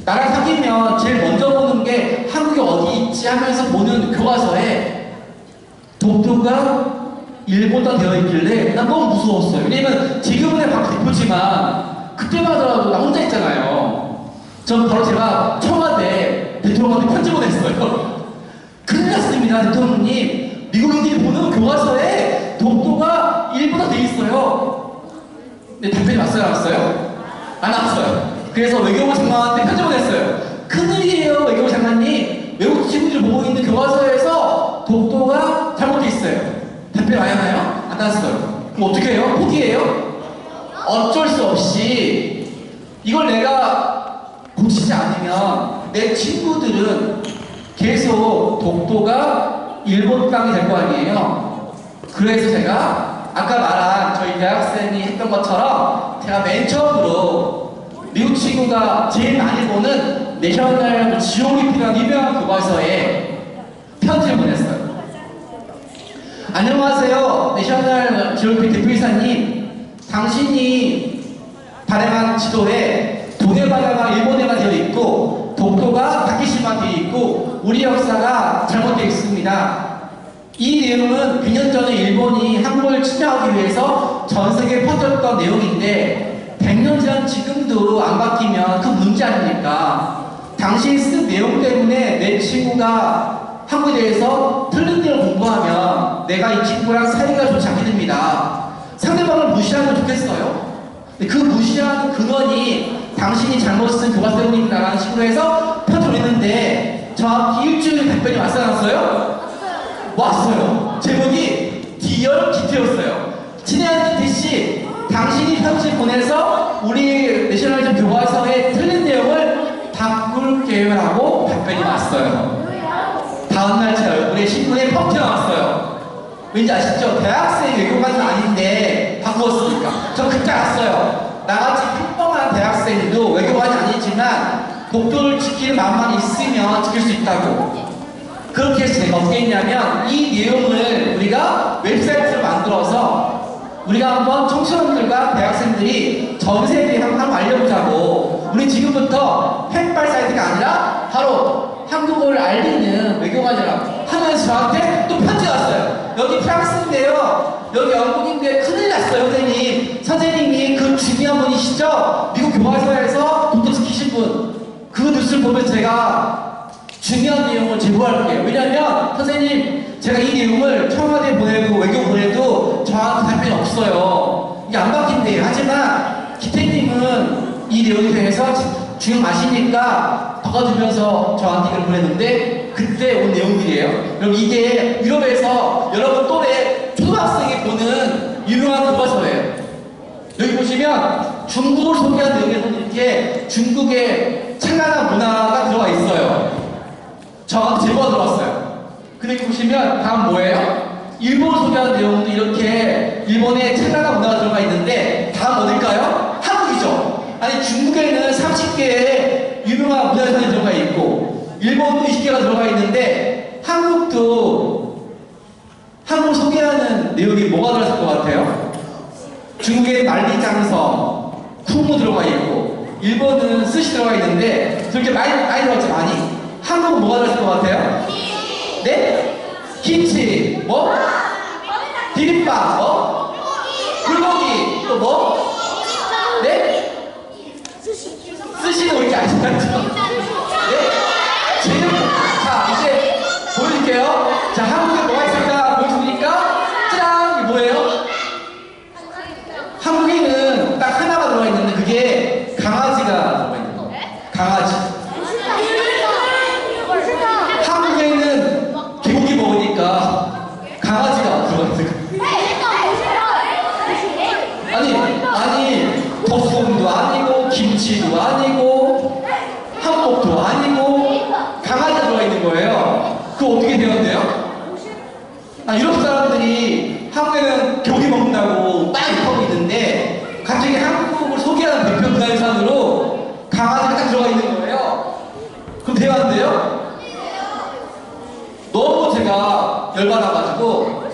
나랑 사귀면 제일 먼저 보는 게 한국이 어디 있지 하면서 보는 교과서에 독도가 일본화 되어 있길래 난 너무 무서웠어요. 왜냐면 지금은 박 대표지만 그때만 하더라도 나 혼자 있잖아요. 전 바로 제가 청와대 대통령한테 편지 보냈어요. 큰일 났습니다, 대통령님. 미국인들이 보는 교과서에 독도가 일본화 되어 있어요. 근데 답변이 왔어요, 안 왔어요? 안 왔어요. 그래서 외교부 장관한테 편지 보냈어요. 큰일이에요, 외교부 장관님. 외국 친구들이 보고 있는 교과서에서 독도가 잘못되어 있어요. 답변이 와야 하나요? 안 왔어요. 그럼 어떻게 해요? 포기해요? 어쩔 수 없이 이걸 내가 고치지 않으면 내 친구들은 계속 독도가 일본 땅이 될 거 아니에요. 그래서 제가 아까 말한 저희 대학생이 했던 것처럼 제가 맨 처음으로 미국 친구가 제일 많이 보는 내셔널 지오그래피라는 유명한 교과서에 편지를 보냈어요. 안녕하세요, 내셔널 지오그래피 대표이사님. 당신이 발행한 지도에 도네바다가 일본해가 되어 있고 독도가 다케시마 되어 있고 우리 역사가 잘못되어 있습니다. 이 내용은 100년 전에 일본이 한국을 침략하기 위해서 전 세계에 퍼뜨렸던 내용인데 100년 지난 지금도 안 바뀌면 큰 문제 아닙니까? 당신이 쓴 내용 때문에 내 친구가 한국에 대해서 틀린 내용을 공부하면 내가 이 친구랑 사이가 좋지 않게 됩니다. 상대방을 무시하면 좋겠어요? 그 무시하는 근원이 당신이 잘못 쓴 교과서 때문입니다라는 식으로 해서 편집을 했는데 정확히 일주일 답변이 왔어요? 보내서 우리 내셔널리즘 교과서의 틀린 내용을 바꿀 계획을 하고 답변이 왔어요. 다음날 제 얼굴에 신문에 퍽 튀어나왔어요. 왠지 아시죠? 대학생 외교관은 아닌데 바꾸었으니까. 저 그때 알았어요. 나같이 평범한 대학생도 외교관이 아니지만 독도를 지키는 마음만 있으면 지킬 수 있다고. 그렇게 해서 제가 어떻게 했냐면 이 내용을 우리가 웹사이트를 만들어서 우리가 한번 청소년들과 대학생들이 전 세계에 한번 알려보자고. 우리 지금부터 햇발 사이트가 아니라 바로 한국어를 알리는 외교관이라고 하면서 저한테 또 편지가 왔어요. 여기 프랑스인데요, 여기 영국인데 큰일 났어요 선생님. 선생님이 그 중요한 분이시죠? 미국 교과서에서 독도 지키신 분. 그 뉴스를 보면 제가 중요한 내용을 제보할게요. 왜냐면 선생님 제가 이 내용을 청와대에 보내고 외교 보내도 저한테 답변이 없어요. 이게 안 바뀐대요. 하지만 기태님은 이 내용에 대해서 중요하시니까 바꿔주면서 저한테 이걸 보냈는데 그때 온 내용들이에요. 여러분 이게 유럽에서 여러분 또래 초등학생이 보는 유명한 교과서예요. 여기 보시면 중국을 소개한 내용에서는 이렇게 중국의 찬란한 문화가 들어가 있어요. 저한테 제보가 들어왔어요. 그리고 보시면 다음 뭐예요? 일본을 소개하는 내용도 이렇게 일본의 찬란한 문화가 들어가 있는데 다음 어딜까요? 한국이죠. 아니 중국에는 30개의 유명한 문화유산이 들어가 있고 일본도 20개가 들어가 있는데 한국도 한국을 소개하는 내용이 뭐가 들어있을 것 같아요? 중국에 만리장성, 쿵무 들어가 있고 일본은 스시 들어가 있는데 그렇게 많이 들어갔죠. 많이. 한국은 뭐가 들어있을 것 같아요? 네? 김치, 뭐? 비빔밥, 뭐? 불고기, 또 뭐? 네? 스시는 우리 아시죠? 네? 자, 이제 보여줄게요. 자, 한국에 뭐가 있을까 보여줍니까? 짠! 이게 뭐예요? 한국에는 딱 하나가 들어가 있는데 그게 강아지가 들어가 있는 거. 강아지. 한국에는 개고기 먹으니까 강아지가 들어가 있는 거. 아니 덮밥도 아니고 김치도 아니고 한복도 아니고 강아지가 들어가 있는 거예요. 그거 어떻게 되었대요? 유럽 사람들이 한국에는 고기 먹는다고 딱 하고 있는데 갑자기 한국을 소개하는 대표 문화유산으로 강아지가 딱 들어가 있는 거예요. 그럼 대화인데요? 너무 제가 열받아가지고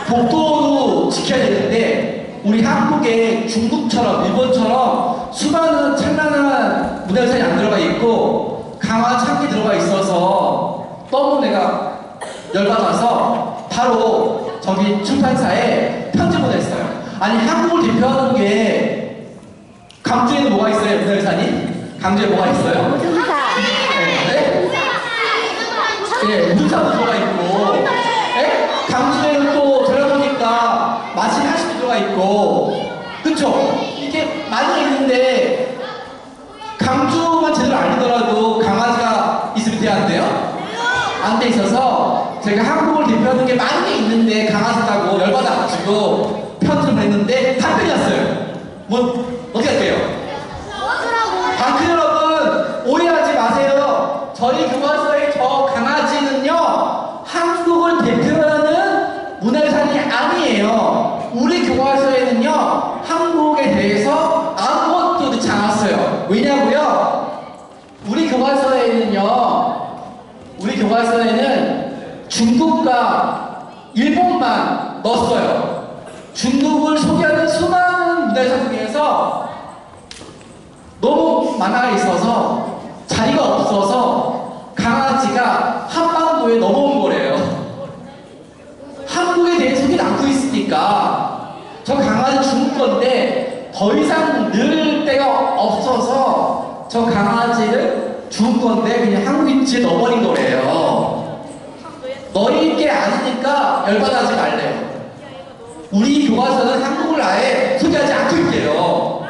독도도 지켜야 되는데 우리 한국에 중국처럼 일본처럼 수많은 찬란한 문화유산이 안 들어가 있고 강화 창이 들어가 있어서 너무 내가 열받아서 바로 저기 출판사에 편지 보냈어요. 아니 한국을 대표하는 게 강주에는 뭐가 있어요? 문화유산이? 강주에 뭐가 있어요? 무등산. 네? 네, 무등산도 들어가 있고 네? 강주에는 또 들어보니까 마실 한식도 들어가 있고 그쵸? 이게 많이 있는데 강주만 제대로 알리더라도 강아지가 있으면 돼야 안 돼요? 안 돼 있어서 제가 한국을 대표하는 게 많은 게 있는데 강아지라고 열받아가지고 편지를 보냈는데 답변이 왔어요. 뭐 어떻게 할게요? 방크 여러분 오해하지 마세요. 저희 교과서의 저 강아지는요 한국을 대표하는 문화유산이 아니에요. 우리 교과서에는요 한국에 대해서 아무것도 넣지 않았어요. 왜냐고요? 우리 교과서에는 중국과 일본만 넣었어요. 중국을 소개하는 수많은 문화유산 중에서 너무 많아 있어서 자리가 없어서 강아지가 한반도에 넘어온 거래요. 한국에 대해 소개를 않고 있으니까 저 강아지 중국 건데 더 이상 늘 데가 없어서 저 강아지를 죽은 건데 그냥 한국인지에 넣어버린 거래요. 너희 게 아니니까 열받아하지 말래요. 우리 교과서는 한국을 아예 소개하지 않고 있대요.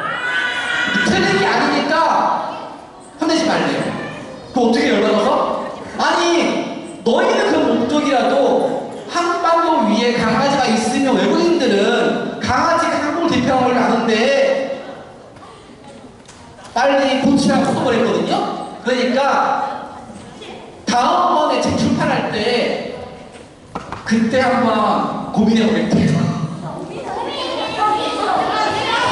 틀린 게 아니니까 혼내지 말래요. 그거 어떻게 열받아서? 아니 너희는 그런 목적이라도 한반도 위에 강아지가 있으면 외국인들은 강아지가 한국을 대표하는 걸 아는데 무시하고 소독을 했거든요. 그러니까 다음번에 책 출판할 때 그때 한번 고민해 보겠대요.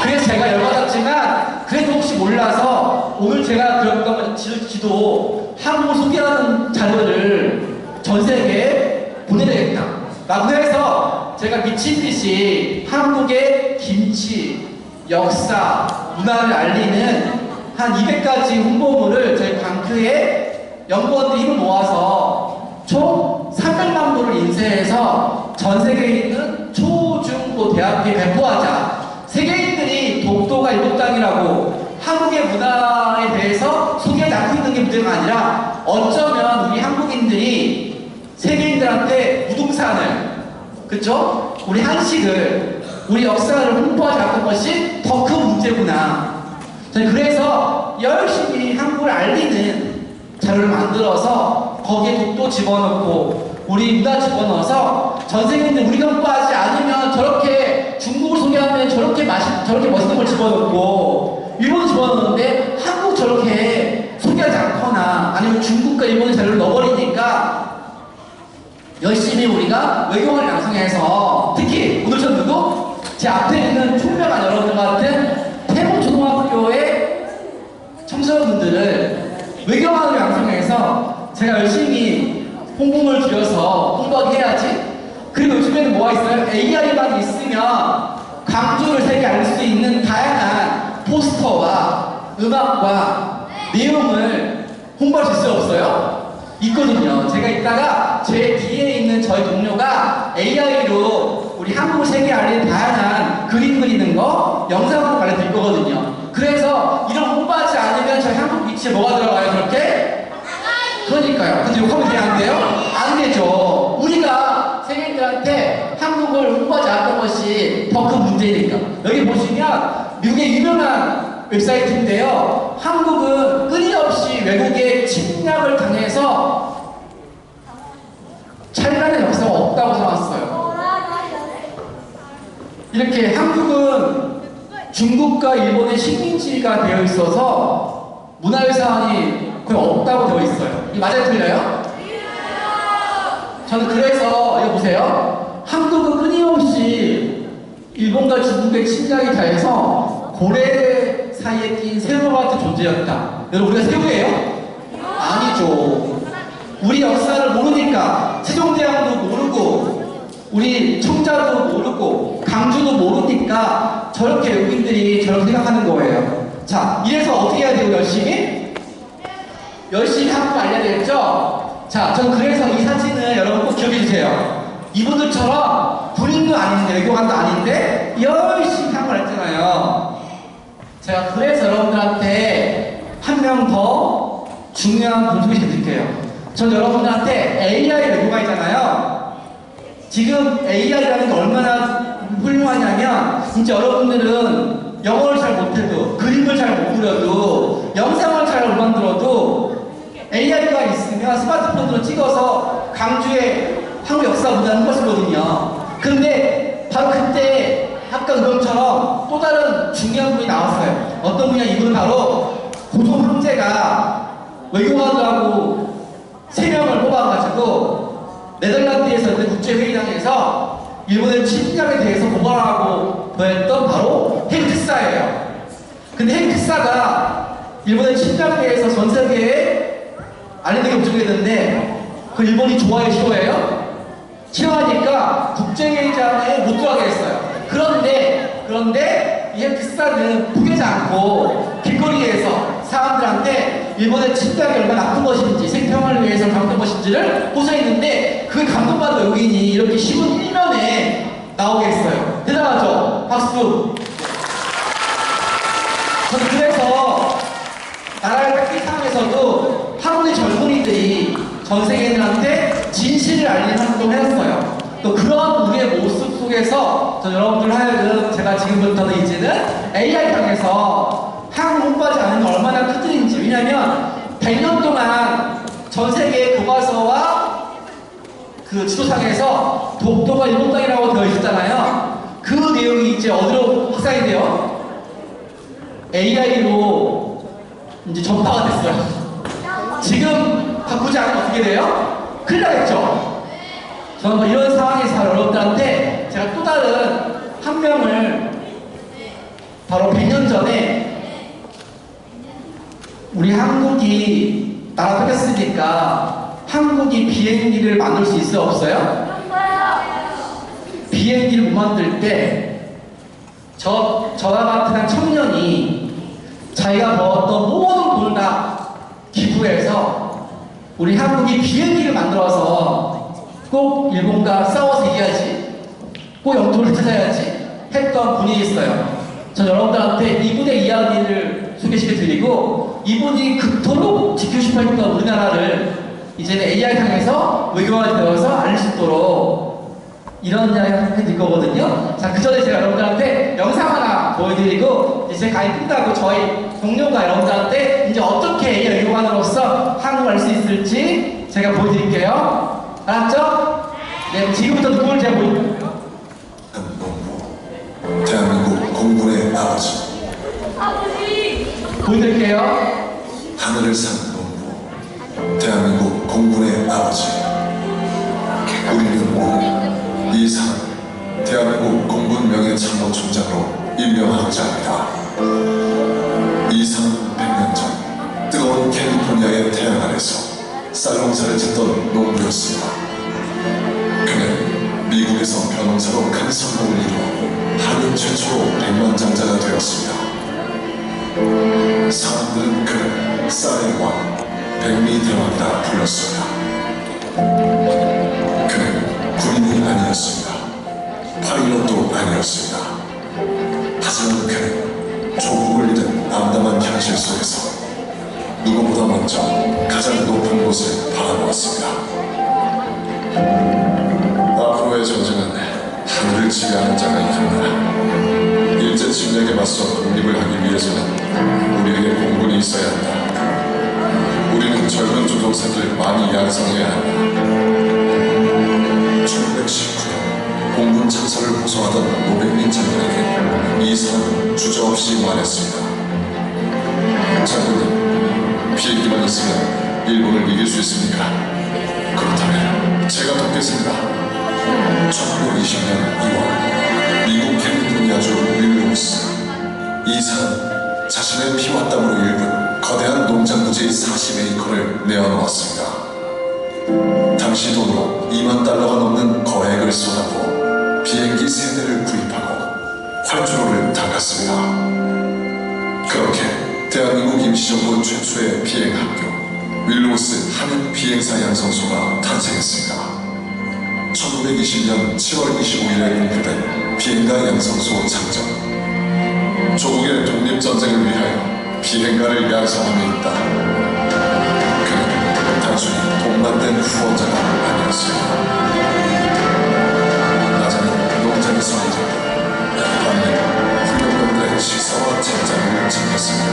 그래서 제가 열받았지만 그래도 혹시 몰라서 오늘 제가 그렸던 지도 한국을 소개하는 자료를 전 세계에 보내야겠다 라고 해서 제가 미친 듯이 한국의 김치, 역사, 문화를 알리는 한 200가지 홍보물을 저희 방크에 연구원들이 힘을 모아서 총 300만 부를 인쇄해서 전 세계에 있는 초, 중, 고 대학교에 배포하자. 세계인들이 독도가 일본 땅이라고 한국의 문화에 대해서 소개하지 않고 있는 게 문제가 아니라 어쩌면 우리 한국인들이 세계인들한테 부동산을, 그쵸? 우리 한식을, 우리 역사를 홍보하지 않는 것이 더 큰 문제구나. 저는 그래서 열심히 한국을 알리는 자료를 만들어서 거기에 독도 집어넣고 우리 문화 집어넣어서 전 세계인들 우리가 홍보하지 않으면 저렇게 중국을 소개하면 저렇게 멋있는 걸 집어넣고 일본을 집어넣는데 한국 저렇게 소개하지 않거나 아니면 중국과 일본의 자료를 넣어버리니까 열심히 우리가 외교관을 양성해서 특히 오늘 전 누구? 제 앞에 있는 총명한 여러분들 같은 태국초등학교의 청소년분들을 외교관을 양성해서 제가 열심히 홍보물 들여서 홍보하게 해야지. 그리고 요즘에는 뭐가 있어요? AI만 있으면 광주를 세계에 알릴 수 있는 다양한 포스터와 음악과 내용을 홍보할 수 있어요? 없어요? 있거든요. 제가 이따가 제 뒤에 있는 저희 동료가 AI로 우리 한국을 세계에 알리는 다양한 그림 그리는 거 영상으로 알려드릴 거거든요. 그래서 이런 홍보하지 않으면 저희 한국 위치에 뭐가 들어가요? 그렇게? 그러니까요. 근데 욕하면 돼요? 안 돼요? 안 되죠. 우리가 세계인들한테 한국을 홍보하지 않았던 것이 더 큰 문제니까. 여기 보시면 미국의 유명한 웹사이트인데요. 한국은 끊임없이 외국의 침략을 당해서 찬란한 역사가 없다고 써놨어요. 이렇게 한국은 중국과 일본의 식민지가 되어 있어서 문화유산이 거의 없다고 되어 있어요. 이 맞아요? 틀려요? 저는 그래서 이거 보세요. 한국은 끊임없이 일본과 중국의 침략이 다해서 고래 사이에 낀 새우 같은 존재였다. 여러분 우리가 새우예요? 아니죠. 우리 역사를 모르니까 세종대왕도 모르고 우리 청자도 모르고 강주도 모르니까 저렇게 외국인들이 저렇게 생각하는 거예요. 자, 이래서 어떻게 해야 돼요? 열심히 한국 알려야 되겠죠? 자, 저는 그래서 이 사진을 여러분 꼭 기억해 주세요. 이분들처럼 군인도 아닌데 외교관도 아닌데 열심히 한국을 했잖아요. 제가 그래서 여러분들한테 한 명 더 중요한 공소시 드릴게요. 전 여러분들한테 AI 외교관이잖아요. 지금 AI라는 게 얼마나 훌륭하냐면 진짜 여러분들은 영어를 잘 못해도 그림을 잘 못 그려도 영상을 잘 못 만들어도 AI가 있으면 스마트폰으로 찍어서 강주의 한국 역사 문화를 홍보할 수 있거든요. 그런데 바로 그때 아까 그것처럼 또 다른 중요한 분이 나왔어요. 어떤 분이냐? 이분은 바로 고종 황제가 외교관들하고 3명을 뽑아가지고 네덜란드에서 있는 국제회의장에서 일본의 침략에 대해서 고발하고 보였던 바로 헨크사예요. 근데 헨크사가 일본의 침략에 대해서 전 세계에 알리는 게 엄청났는데 그 일본이 좋아해요? 싫어해요? 싫어하니까 국제회의장에 못 들어가게 했어요. 그런데 이 헨크사는 포기하지 않고 길거리에서 사람들한테 일본의 침략이 얼마나 나쁜 것인지 생평을 위해서 잘못된 것인지를 호소했는데 그게 감동받은 외국인이 이렇게 신문 1면에 나오게 했어요. 대단하죠? 박수! 저는 그래서 나라를 뺏긴 상황에서도 한국의 젊은이들이 전 세계인들한테 진실을 알리는 활동을 했어요. 또 그런 우리의 모습 속에서 저 여러분들 하여금 제가 지금부터는 이제는 AI 향해서 한국 홍보하지 않으면 얼마나 큰 일인지. 왜냐면 100년 동안 전 세계 교과서와 그 지도상에서 독도가 일본 땅이라고 되어 있었잖아요. 그 내용이 이제 어디로 확산이 돼요? AI로 이제 전파가 됐어요. 지금 바꾸지 않으면 어떻게 돼요? 큰일 나겠죠? 저는 뭐 이런 상황에서 여러분들한테 제가 또 다른 한 명을 바로 100년 전에 우리 한국이 나라 뺏겼으니까 한국이 비행기를 만들 수 있어요? 없어요? 비행기를 못 만들 때 저와 같은 한 청년이 자기가 벌었던 모든 돈을 다 기부해서 우리 한국이 비행기를 만들어서 꼭 일본과 싸워서 이겨야지, 꼭 영토를 찾아야지 했던 분이 있어요. 전 여러분들한테 이분의 이야기를 소개시켜드리고 이분이 그토록 지키고 싶어 했던 우리나라를 이제는 AI 향해서 외교관이 되어서 알릴 수 있도록 이런 이야기 해드릴 거거든요. 자, 그 전에 제가 여러분들한테 영상 하나 보여드리고 이제 강의 끝나고 저희 동료가 여러분들한테 이제 어떻게 AI 외교관으로서 한국을 알 수 있을지 제가 보여드릴게요. 알았죠? 네, 그럼 지금부터 누구를 제가 보여드릴게요? 농부, 대한민국 공군의 아버지, 보여드릴게요. 하늘을 사는 농부, 대한민국 공군의 아버지. 우리는 오늘 이 사람을 대한민국 공군 명예참모총장으로 임명하고자 합니다. 이 사람은 100년 전 뜨거운 캘리포니아의 태양 아래서 쌀농사를 짓던 농부였습니다. 그는 미국에서 변호사로 큰 성공을 이루어 한인 최초로 백만장자가 되었습니다. 사람들은 그를 쌀의 왕, 백미대왕이라 불렀습니다. 그는 군인이 아니었습니다. 파일럿도 아니었습니다. 하지만 그는 조국을 잃은 암담한 현실 속에서 누구보다 먼저 가장 높은 곳을 바라보았습니다. 앞으로의 전쟁은 하늘을 지배하는 자가 이깁니다. 일제 침략에 맞서 독립을 하기 위해서는 우리에게 공군이 있어야 한다. 우리는 젊은 조종사들을 많이 양성해야 한다. 1919년 공군 창설을 호소하던 노백민 장군에게 이 사람은 주저없이 말했습니다. 장군님, 비행기만 있으면 일본을 이길 수 있습니까? 그렇다면 제가 돕겠습니다. 1920년 2월 미국 캘리포니아주 윌로우스, 이 사람 자신의 피와 땀으로 일군 거대한 농장부지 40에이커를 내어놓았습니다. 당시 돈으로 2만 달러가 넘는 거액을 쏟아부어 비행기 3대를 구입하고 활주로를 닦았습니다. 그렇게 대한민국 임시정부 최초의 비행학교 윌로우스 한인 비행사 양성소가 탄생했습니다. 1920년 7월 25일에 공표된 비행가 양성소 창전. 조국의 독립전쟁을 위하여 비행가를 양성함에 있다. 그는 단순히 돈만 된 후원자가 아니었습니다. 낮에는 농장에서 일하고 밤에는 훈련병들의 식사와 잠자리를 챙겼습니다.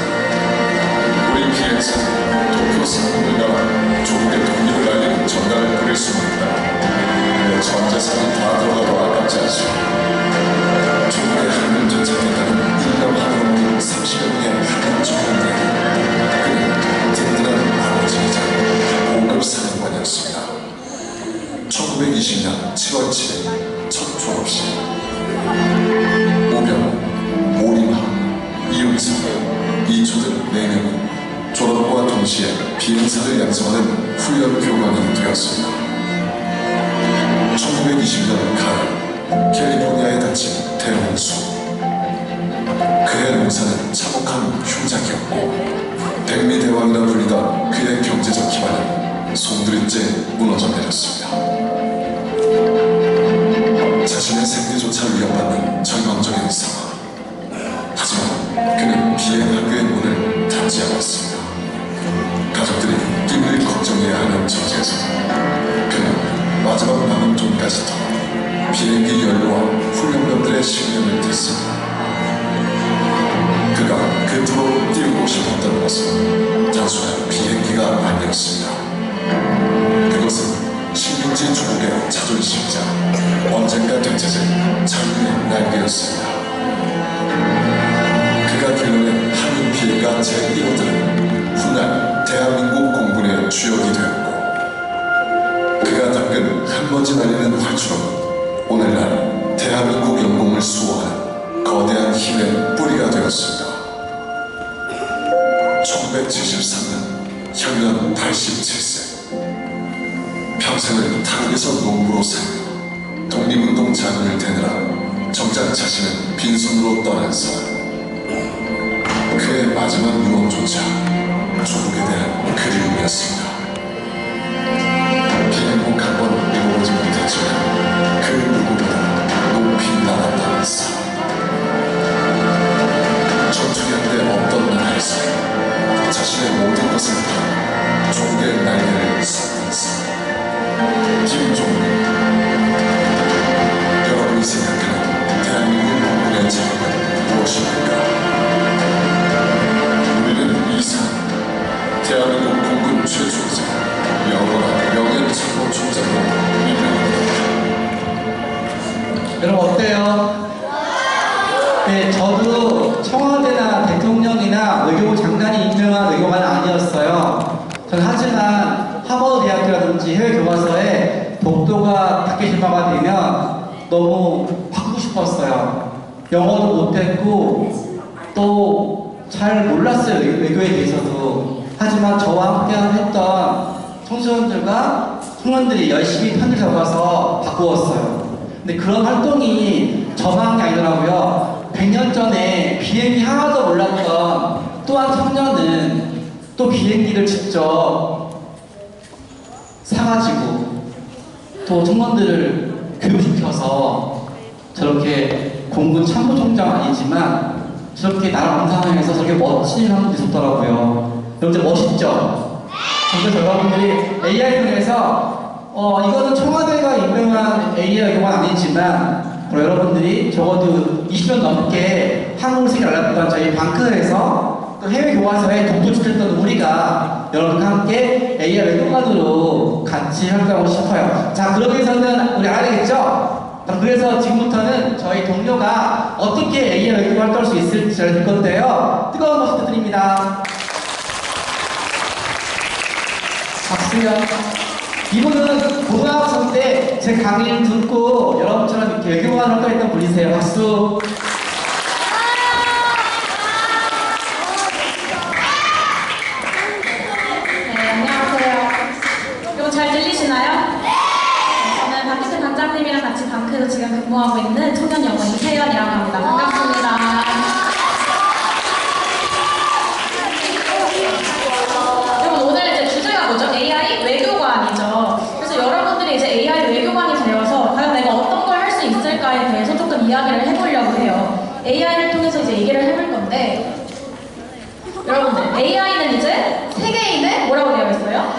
우리 비행사는 도쿄 상공을 날아 조국의 독립을 알리는 전가를 그릴 수는 있다. 내 전 재산이 다 들어가도 아깝지 않습니다. 조국의 하늘 전쟁에다는 1년 하루는 30여 명의 하늘 전문가에게 그는 든든한 아버지이자 고급 사령관이었습니다. 1920년 7월 7일 첫 졸업식. 오병, 오림함, 이용석, 이초등 4명은 졸업과 동시에 비행사를 양성하는 훈련 교관이 되었습니다. 1920년 가을 캘리포니아에 닫힌 대홍수. 그의 농사는 참혹한 흉작이었고 백미대왕이라 불리던 그의 경제적 기반은 송두리째 무너져 내렸습니다. 자신의 생계조차 위협받는 절망적인 상황. 하지만 그는 비행학교의 문을 닫지 않았습니다. 가족들이 끼니를 걱정해야 하는 처지에서 그는 마지막 남은 돈까지 더 비행기 연료와 훈련병들의 신념을 댔습니다. 그가 그토록 띄우고 싶었던 것은 단순한 비행기가 아니었습니다. 그것은 식민지 조국의 자존심이자 언젠가 되찾을 자유의 날개였습니다. 그가 길러낸 한인 비행가 제1호들은 훗날 대한민국 공군의 주역이 되었고 그가 닦은 한 번지 날리는 활주로는 오늘날 대한민국 영공을 수호하는 거대한 힘의 뿌리가 되었습니다. 1973년 현년 87세 평생을 타국에서 농부로 살며 독립운동 자금을 대느라 정작 자신은 빈손으로 떠난 사람. 그의 마지막 유언조차 조국에 대한 그리움이었습니다. 비행복 한 번 이루어지 못했지만 그 누구보다 높이 날았다는 사람. 전투기한데 없던 나라에서 자신의 모든 것을 팔아 조국의 날개를 섰던 사람. 김종민. 여러분이 생각하는 대한민국 공군의 자격은 무엇입니까? 우리는 이 사람, 대한민국 공군 최초이자 영원한 명예천국 총장으로 임명합니다. 여러분 어때요? 네, 저도 청와대나 대통령이나 외교부 장관이 임명한 외교관은 아니었어요. 저는 하지만 하버드 대학교라든지 해외 교과서에 독도가 타케시마가 되면 너무 바꾸고 싶었어요. 영어도 못했고 또 잘 몰랐어요, 외교에 대해서도. 하지만 저와 함께 했던 청년들이 열심히 편을 적어서 바꾸었어요. 근데 그런 활동이 저만이 아니더라고요. 100년 전에 비행기 하나도 몰랐던 또 한 청년은 또 비행기를 직접 사가지고 또 청년들을 교육시켜서 저렇게 공군 참모총장 아니지만 저렇게 나라 공산화해서 저렇게 멋진 사람들이 있었더라고요. 여러분들 멋있죠? 그래서 여러분들이 AI 통해서 이거는 청와대가 임명한 AI 외교관 아니지만 여러분들이 적어도 20년 넘게 한국을 세계 알렸던 저희 방크에서 또 해외 교과서에 독도 지켰던 우리가 여러분과 함께 AI 외교관으로 같이 활동하고 싶어요. 자, 그러기 위해서는 우리 알아야 되겠죠? 그래서 지금부터는 저희 동료가 어떻게 AI 외교를 활동할 수 있을지 알 건데요. 뜨거운 박수 부탁드립니다. 박수요. 이분은 고등학생 때 제 강의를 듣고 여러분처럼 이렇게 외교관 활동했던 분이세요. 박수. 네, 안녕하세요. 이거 잘 들리시나요? 저는 박희태 단장님이랑 같이 방크에서 지금 근무하고 있는 청년 영어 이태연이라고 합니다. 반갑습니다. 여러분, 오늘 이제 주제가 뭐죠? AI 외교관이죠. 그래서 여러분들이 이제 AI 외교관이 되어서 과연 내가 어떤 걸 할 수 있을까에 대해서 조금 이야기를 해보려고 해요. AI를 통해서 이제 얘기를 해볼 건데, 여러분들, AI는 이제 세계인의 뭐라고 되어 있어요?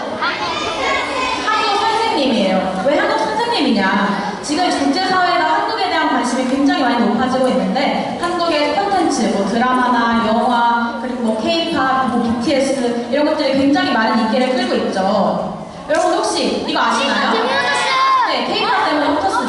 한국 선생님이에요. 왜 한국 선생님이냐? 지금 국제사회가 한국에 대한 관심이 굉장히 많이 높아지고 있는데 한국의 콘텐츠, 뭐 드라마나 영화, 그리고 뭐 K-pop, 뭐 BTS 이런 것들이 굉장히 많은 인기를 끌고 있죠. 여러분 혹시 이거 아시나요? 네, K-pop 때문에 홈토스죠.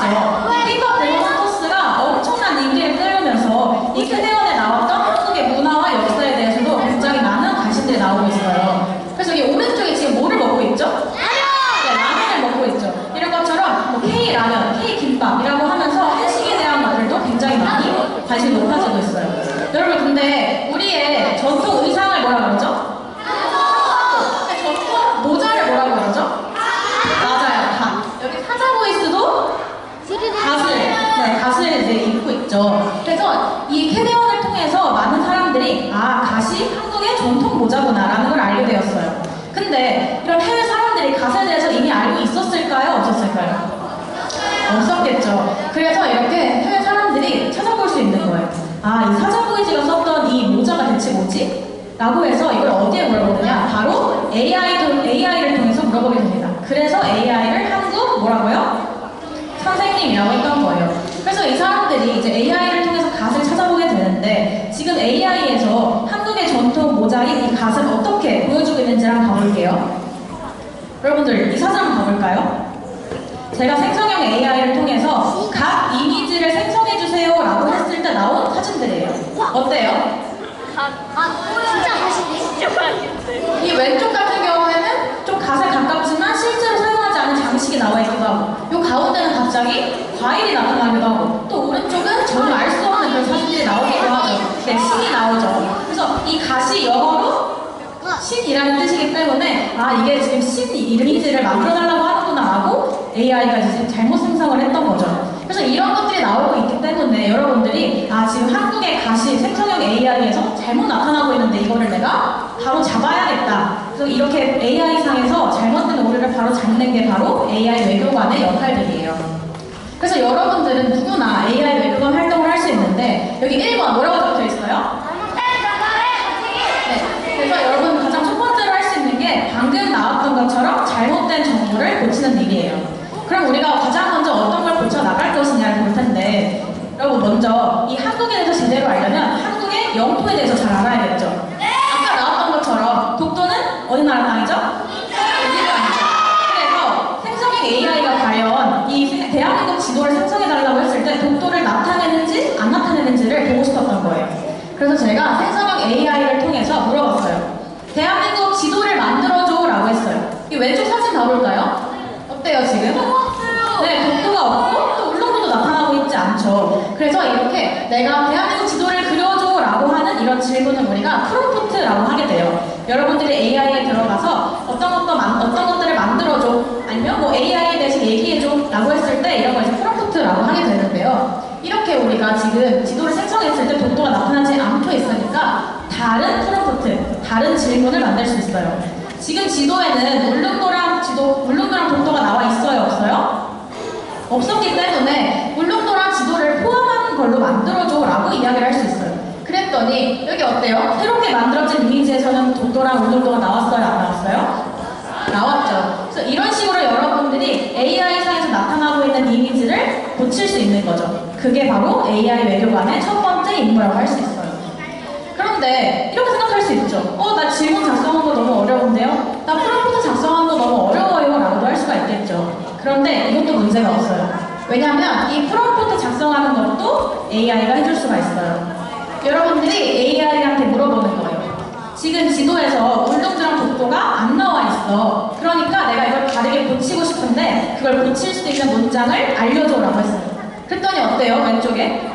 K-pop 때문에 홈토스가 엄청난 인기를 끌면서 이 크대원에 나왔던 한국의 문화와 역사에 대해서도 굉장히 많은 관심들이 나오고 있어요. 그래서 여기 오른쪽에 지금 뭐를 먹고 있죠? 네, 라면을 먹고 있죠. 이런 것처럼 뭐 K라면, K김밥이라고 하면서 한식에 대한 것들도 굉장히 많이 관심이 높아지고 있어요. 여러분 근데 우리의 전통 의상을 뭐라 그러죠? 전통 모자를 뭐라고 그러죠? 맞아요. 여기 사자보이스도 갓을 이제 입고 있죠. 그래서 이 캐대원을 통해서 많은 사람들이 갓이 한국의 전통 모자구나라는 걸 알게 되었어요. 근데 이런 해외 사람들이 갓에 대해서 이미 알고 있었을까요? 없었을까요? 없었겠죠. 그래서 이렇게 해외 사람들이 찾아볼 수 있는 거예요. 이 사자보이즈가 썼던 이 모자가 대체 뭐지? 라고 해서 이걸 어디에 물어보느냐? 바로 AI를 통해서 물어보게 됩니다. 그래서 AI를 한국 뭐라고요? 선생님이라고 했던 거예요. 그래서 이 사람들이 이제 AI를 통해서 갓을 찾아보게 되는데 지금 AI에서 한국의 전통 모자인 이 갓을 어떻게 보여주고 있는지 한번 봐볼게요. 여러분들 이 사진 한번 봐볼까요? 제가 생성형 AI를 통해서 갓 이미지를 생성해주세요 라고 했을 때 나온 사진들이에요. 어때요? 진짜 멋있네. 이 왼쪽 같은 경우에는 좀 갓에 가깝지만 실제로 사용하지 않은 장식이 나와 있기도 하고, 요 가운데는 갑자기 과일이 나타나기도 하고, 또 오른쪽은 전혀 알 수 없는 그런 사진들이 나오기도 하죠. 네, 신이 나오죠. 그래서 이 갓이 영어로 신이라는 뜻이기 때문에 아 이게 지금 신 이미지를 만들어달라고 하는구나 하고 AI가 이제 잘못 생성을 했던 거죠. 그래서 이런 것들이 나오고 있기 때문에 여러분들이 아 지금 한국의 갓이 생성형 AI에서 잘못 나타나고 있는데 이거를 내가 바로 잡아야겠다. 그래서 이렇게 AI상에서 잘못된 오류를 바로 잡는 게 바로 AI 외교관의 역할들이에요. 그래서 여러분들은 누구나 AI 외교관 활동을 할 수 있는데 여기 1번 뭐라고 적혀 있어요? 네, 그래서 여러분 가장 첫 번째로 할 수 있는 게 방금 나왔던 것처럼 잘못된 정보를 고치는 일이에요. 그럼 우리가 가장 먼저 어떤 걸 고쳐 나갈 것이냐를 볼 텐데 여러분 먼저 이 한국에 대해서 제대로 알려면 한국의 영토에 대해서 잘 알아야겠죠. 아까 나왔던 것처럼 독도는 어디 나라 땅이죠? 우리 땅이죠. 그래서 생성형 AI가 과연 이 대한민국 지도를 생성해달라고 했을 때 독도를 나타내는지 안 나타내는지를 보고 싶었던 거예요. 그래서 제가 생성형 AI를 통해서 물어봤어요. 대한민국 지도를 만들어줘 라고 했어요. 이 왼쪽 사진 봐볼까요? 어때요 지금? 네, 독도가 없고 또 울릉도도 나타나고 있지 않죠. 그래서 이렇게 내가 대한민국 지도를 그려줘 라고 하는 이런 질문을 우리가 프롬프트라고 하게 돼요. 여러분들이 AI에 들어가서 어떤 것들을 만들어줘 아니면 뭐 AI에 대해서 얘기해줘 라고 했을 때 이런 걸 이제 프롬프트라고 하게 되는데요. 이렇게 우리가 지금 지도를 생성했을 때 독도가 나타나지 않고 있으니까 다른 프롬프트, 다른 질문을 만들 수 있어요. 지금 지도에는 울릉도랑 독도가 나와 있어요? 없어요? 없었기 때문에 울릉도랑 지도를 포함하는 걸로 만들어줘 라고 이야기를 할 수 있어요. 그랬더니 여기 어때요? 새롭게 만들어진 이미지에서는 독도랑 울릉도가 나왔어요? 안 나왔어요? 나왔죠. 그래서 이런 식으로 여러분들이 AI상에서 나타나고 있는 이미지를 고칠 수 있는 거죠. 그게 바로 AI 외교관의 첫 번째 임무라고 할 수 있어요. 그런데 이렇게 생각할 수 있죠. 나 질문 작성한 거 너무 어려운데요? 나 프롬프트 작성한 거 너무 어려워요 라고도 할 수가 있겠죠. 그런데 이것도 문제가 없어요. 왜냐하면 이 프롬프트 작성하는 것도 AI가 해줄 수가 있어요. 여러분들이 AI한테 물어보는 거예요. 지금 지도에서 울릉도랑 독도가 안 나와 있어. 그러니까 내가 이걸 다르게 고치고 싶은데 그걸 고칠 수 있는 문장을 알려줘라고 했어요. 그랬더니 어때요? 왼쪽에?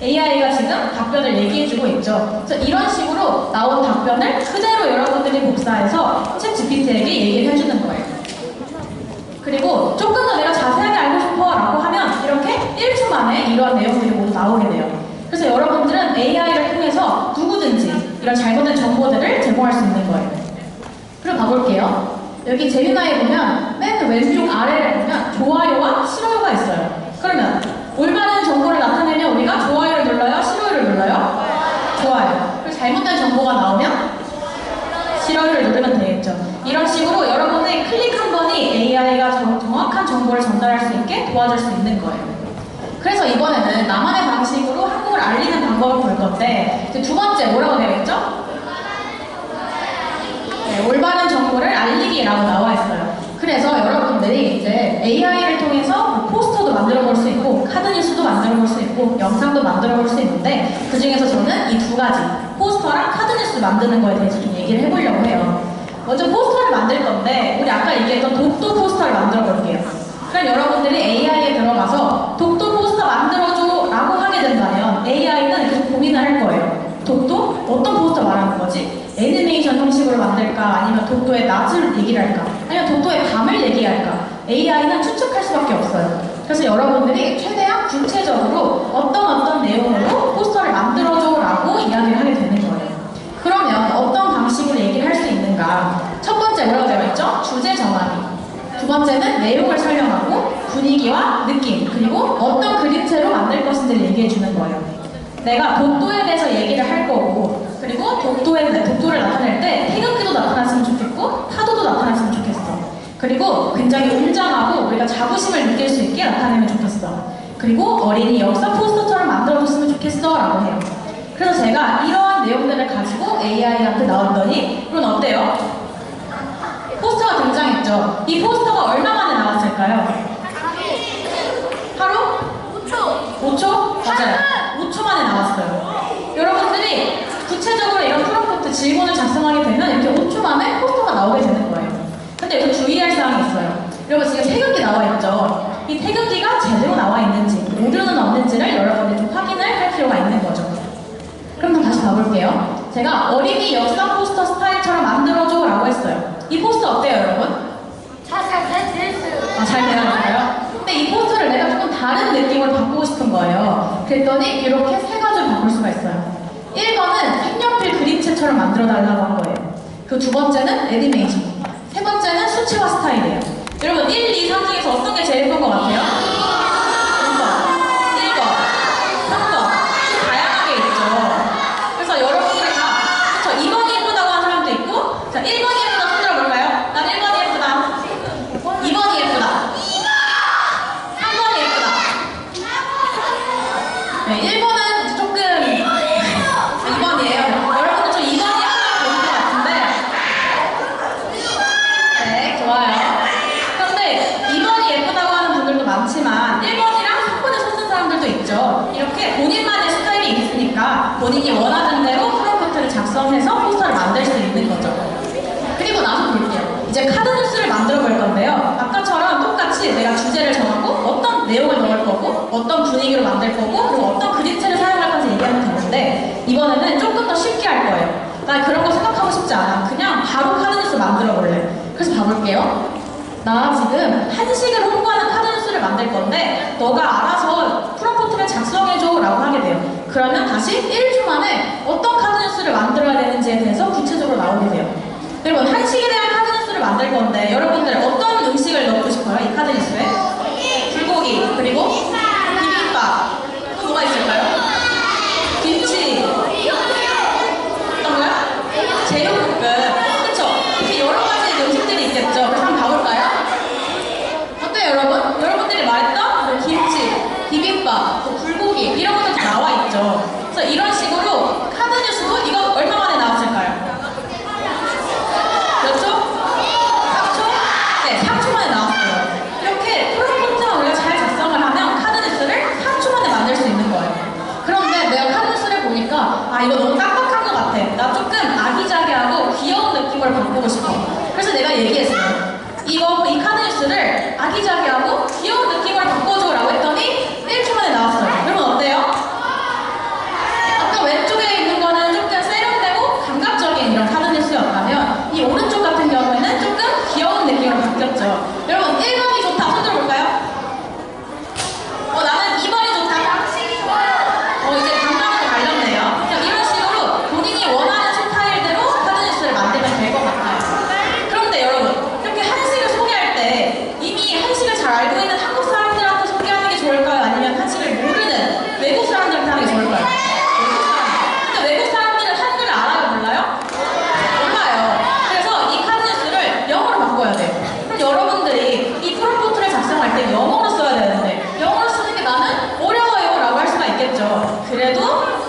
AI가 지금 답변을 얘기해주고 있죠. 그래서 이런 식으로 나온 답변을 그대로 여러분들이 복사해서 챗 GPT에게 얘기를 해주는 거예요. 그리고 조금 더 내가 자세하게 알고 싶어 라고 하면 이렇게 1초 만에 이러한 내용들이 모두 나오게 돼요. 그래서 여러분들은 AI를 통해서 누구든지 이런 잘못된 정보들을 제공할 수 있는 거예요. 그럼 가볼게요. 여기 재미나에 보면 맨 왼쪽 아래를 보면 좋아요와 싫어요가 있어요. 그러면 올바른 정보를 나타내면 우리가 좋아요를 눌러요? 싫어요를 눌러요? 좋아요. 그리고 잘못된 정보가 나오면 싫어요를 누르면 되겠죠. 이런 식으로 여러분의 클릭 한 번이 AI가 정확한 정보를 전달할 수 있게 도와줄 수 있는 거예요. 그래서 이번에는 나만의 방식으로 한국을 알리는 방법을 볼 건데 이제 두 번째 뭐라고 되어 있죠? 네, 올바른 정보를 알리기라고 나와 있어요. 그래서 여러분들이 이제 AI를 통해서 포스터도 만들어 볼 수 있고 카드 뉴스도 만들어 볼 수 있고 영상도 만들어 볼 수 있는데 그 중에서 저는 이 두 가지 포스터랑 카드 뉴스 만드는 거에 대해서 좀 얘기를 해보려고 해요. 먼저 포스터를 만들 건데 우리 아까 얘기했던 독도 포스터를 만들어 볼게요. 그럼 여러분들이 AI에 들어가서 독도 포스터 만들어줘 라고 하게 된다면 AI는 계속 고민을 할 거예요. 독도? 어떤 포스터 말하는 거지? 애니메이션 형식으로 만들까? 아니면 독도의 낮을 얘기를 할까? 아니면 독도의 밤을 얘기할까? AI는 추측할 수밖에 없어요. 그래서 여러분들이 최대한 구체적으로 어떤 내용으로 포스터를 만들어줘 라고 이야기를 하게 되는 거예요. 그러면 어떤 방식으로 얘기를 할 수 있는가? 첫 번째 뭐라고 되어 있죠? 주제 정하기. 두 번째는 내용을 설명하고 분위기와 느낌 그리고 어떤 그림체로 만들 것인지를 얘기해 주는 거예요. 내가 독도에 대해서 얘기를 할 거고 그리고 독도를 나타낼 때 태극기도 나타났으면 좋겠고 파도도 나타났으면 좋겠어. 그리고 굉장히 웅장하고 우리가 자부심을 느낄 수 있게 나타내면 좋겠어. 그리고 어린이 역사 포스터처럼 만들어줬으면 좋겠어 라고 해요. 그래서 제가 이러한 내용들을 가지고 AI한테 나왔더니 그럼 어때요? 포스터가 등장했죠. 이 포스터가 얼마 만에 나왔을까요? 하루? 5초? 맞아요. 5초 만에 나왔어요. 여러분들이 구체적으로 이런 프롬프트 질문을 작성하게 되면 이렇게 5초 만에 포스터가 나오게 되는 거예요. 근데 여기서 주의할 사항이 있어요. 여러분 지금 태극기 나와 있죠? 이 태극기가 제대로 나와 있는지, 오류는 없는지를 여러분이 좀 확인을 할 필요가 있는 거죠. 그럼 다시 봐볼게요. 제가 어린이 역사 포스터 스타일처럼 만들어줘 라고 했어요. 이 포스터 어때요, 여러분? 잘 되었어요? 근데 이 포스터를 내가 조금 다른 느낌으로 바꾸고 싶은 거예요. 그랬더니 이렇게 세 가지로 바꿀 수가 있어요. 1번은 색연필 그림체처럼 만들어 달라고 한 거예요. 그 두 번째는 애니메이션. 세 번째는 수채화 스타일이에요. 여러분 1, 2, 3 중에서 어떤 게 제일 예쁜 것 같아요? 1번, 1번, 3번. 좀 다양하게 있죠. 그래서 여러분들이 다, 저 2번이 예쁘다고 하는 사람도 있고, 자 1번이 예쁘다 손 들어볼까요? 난 1번이 예쁘다. 2번이 예쁘다. 3번이 예쁘다. 네, 1번은 조금 2번이에요. 여러분들 저 2번이 예쁘다고 보는 것 같은데. 네, 좋아요. 그런데 2번이 예쁘다고 하는 분들도 많지만 1번이랑 3번을 섞는 사람들도 있죠. 이렇게 본인만의 스타일이 있으니까 본인이 원하는 대로 프롬프트를 작성해서 포스터를 만들 수 있는 거죠. 그리고 나서 볼게요. 이제 카드 뉴스를 만들어 볼 건데요. 아까처럼 똑같이 내가 주제를 정하고 어떤 내용을 넣을 거고 어떤 분위기로 만들 거고 그리고 어떤 그림체를 사용할 건지 얘기하면 되는데 이번에는 조금 더 쉽게 할 거예요. 나 그런 거 생각하고 싶지 않아. 그냥 바로 카드 뉴스 만들어 볼래. 그래서 봐볼게요. 나 지금 한식을 홍보하는 카드 뉴스를 만들 건데 너가 알아서 프롬프트를 작성해줘 라고 하게 돼요. 그러면 다시 1초 만에 어떤 카드 뉴스를 만들어야 되는지에 대해서 구체적으로 나오게 돼요. 여러분 한식에 대한 카드 뉴스를 만들 건데 여러분들 어떤 음식을 넣고 싶어요? 이 카드 뉴스에? 불고기 그리고 비빔밥 또 뭐가 있을까요? 김치 어떤 거요? 제육볶음 그쵸? 이렇게 여러 가지 음식들이 있겠죠? 그래서 한번 가볼까요? 어때요 여러분? 여러분들이 말했던 뭐 김치, 비빔밥, 뭐 불고기 이런 것들 다 나와 있죠. 그래서 이런 식으로 카드 뉴스도 이거 얼마 만에 나왔을까요? 몇 초? 3초? 네, 3초 만에 나왔어요. 이렇게 프롬프트만 우리가 잘 작성을 하면 카드 뉴스를 3초 만에 만들 수 있는 거예요. 그런데 내가 카드 뉴스를 보니까 아 이거 너무 빡빡한 것 같아. 나 조금 아기자기하고 귀여운 느낌으로 바꾸고 싶어. 그래서 내가 얘기했어요. 이 카드 뉴스를 아기자기하고 귀여운 느낌으로 바꿔줘 라고 했더니 1초 만에 나왔어요. 여러분 어때요? 아까 왼쪽에 있는 거는 조금 세련되고 감각적인 이런 카드 뉴스였다면 이 오른쪽 같은 경우에는 조금 귀여운 느낌으로 바뀌었죠. 여러분 1번이 좋다 손 들어볼까요? 나는 2번이 좋다. 이제 방향으로 갈렸네요. 그냥 이런 식으로 본인이 원하는 스타일대로 카드 뉴스를 만들면 될 것 같아요. 그런데 여러분 이렇게 한식을 소개할 때 이미 한식을 잘 알고 있는 한국 사람들한테 소개하는 게 좋을까요? 아니면 한식을 모르는 외국 사람들한테 하는 게 좋을까요? 근데 외국 사람들은 한글을 알아요? 몰라요? 몰라요. 그래서 이 카드 뉴스를 영어로 바꿔야 돼요. 그럼 여러분들이 이 프롬프트를 작성할 때 영어로 써야 되는데 영어로 쓰는 게 나는 어려워요 라고 할 수가 있겠죠. 그래도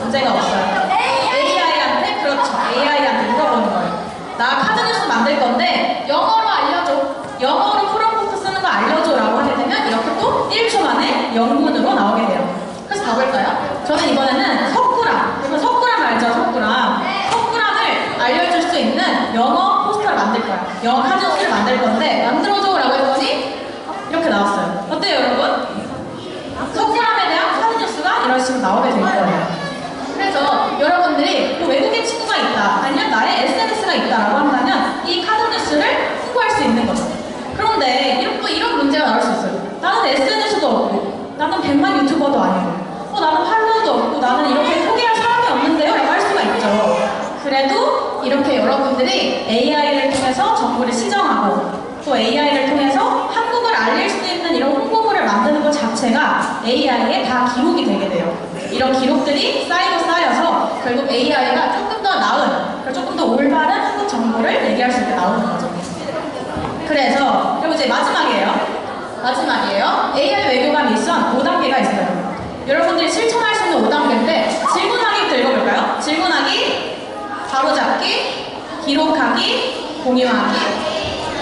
문제가 없어요. AI한테 그렇죠. AI한테 물어보는 거예요. 나 카드 뉴스 만들 건데 영어로 알려줘. 영어로 프롬프트 쓰는 거 알려줘 라고 하게 되면 이렇게 또 1초 만에 영문으로 나오게 돼요. 그래서 가볼까요? 저는 이번에는 석굴암. 여러분 석굴암 알죠? 석굴암. 석굴암을 알려줄 수 있는 영어 포스터를 만들 거야. 영어 카드 뉴스를 만들 건데 만들어줘 라고 했더니 이렇게 나왔어요. 어때요 여러분? 석굴암에 대한 카드 뉴스가 이런 식으로 나오게 될 거예요. 그래서 여러분들이 뭐 외국인 친구가 있다 아니면 나의 SNS가 있다라고 한다면 이 카드 뉴스를 홍보할 수 있는 거죠. 그런데 이런 문제가 나올 수 있어요. 나는 SNS도 없고 나는 100만 유튜버도 아니고 나는 팔로워도 없고 나는 이렇게 소개할 사람이 없는데요? 라고 할 수가 있죠. 그래도 이렇게 여러분들이 AI를 통해서 정보를 시정하고 또 AI를 통해서 한국을 알릴 수 있는 이런 홍보물을 만드는 것 자체가 AI에 다 기록이 되게 돼요. 이런 기록들이 쌓여서 결국 AI가 조금 더 나은, 조금 더 올바른 한국 정보를 얘기할 수 있게 나오는 거죠. 그래서 그리고 이제 마지막이에요. AI 외교관 미션 5단계가 있어요. 여러분들이 실천할 수 있는 5단계인데 질문하기부터 읽어볼까요? 질문하기, 바로잡기, 기록하기, 공유하기,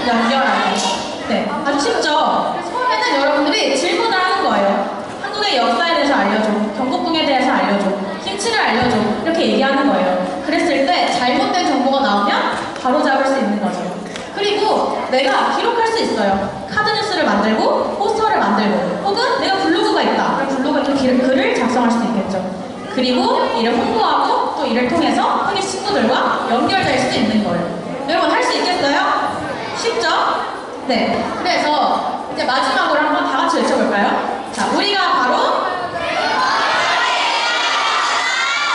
연결하기. 네, 아주 쉽죠? 그래서 처음에는 여러분들이 질문을 하는 거예요. 한국의 역사에 대해서 알려줘, 경복궁에 대해서 알려줘, 김치를 알려줘 이렇게 얘기하는 거예요. 그랬을 때 잘못된 정보 내가 기록할 수 있어요. 카드 뉴스를 만들고 포스터를 만들고 혹은 내가 블로그가 있다. 그럼 블로그에 또 글을 작성할 수도 있겠죠. 그리고 이를 홍보하고 또 이를 통해서 회계 친구들과 연결될 수 있는 거예요. 여러분 할 수 있겠어요? 쉽죠? 네. 그래서 이제 마지막으로 한번 다 같이 외쳐볼까요? 자, 우리가 바로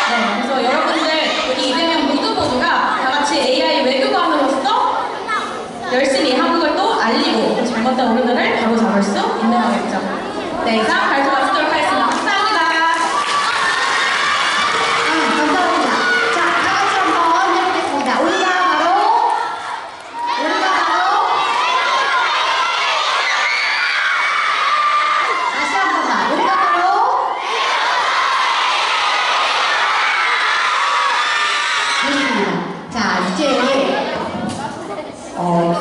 네. 그래서 여러분들 여기 200명 모두가 다 같이 AI 외교관으로서 열심히 한국을 또 알리고 잘못된 어른들을 바로 잡을 수 있는 거겠죠. 네, 이상 발표 마치도록 하겠습니다. 감사합니다. 감사합니다. 자, 다 같이 한번 해보겠습니다. 우리가 바로 다시 한 번만. 우리가 바로 좋습니다. 자, 이제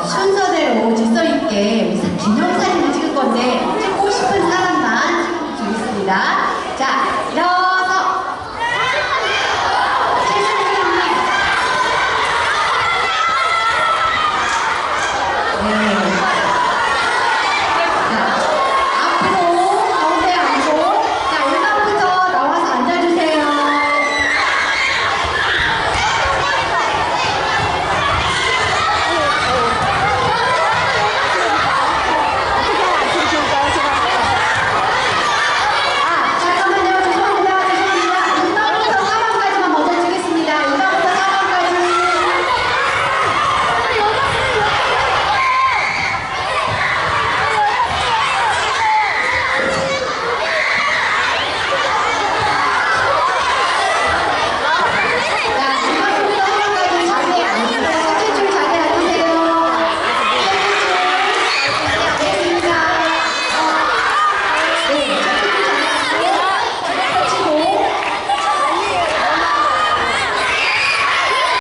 순서대로 질서 있게 기념사진을 찍을 건데 찍고 싶은 사람만 찍을 수 있습니다.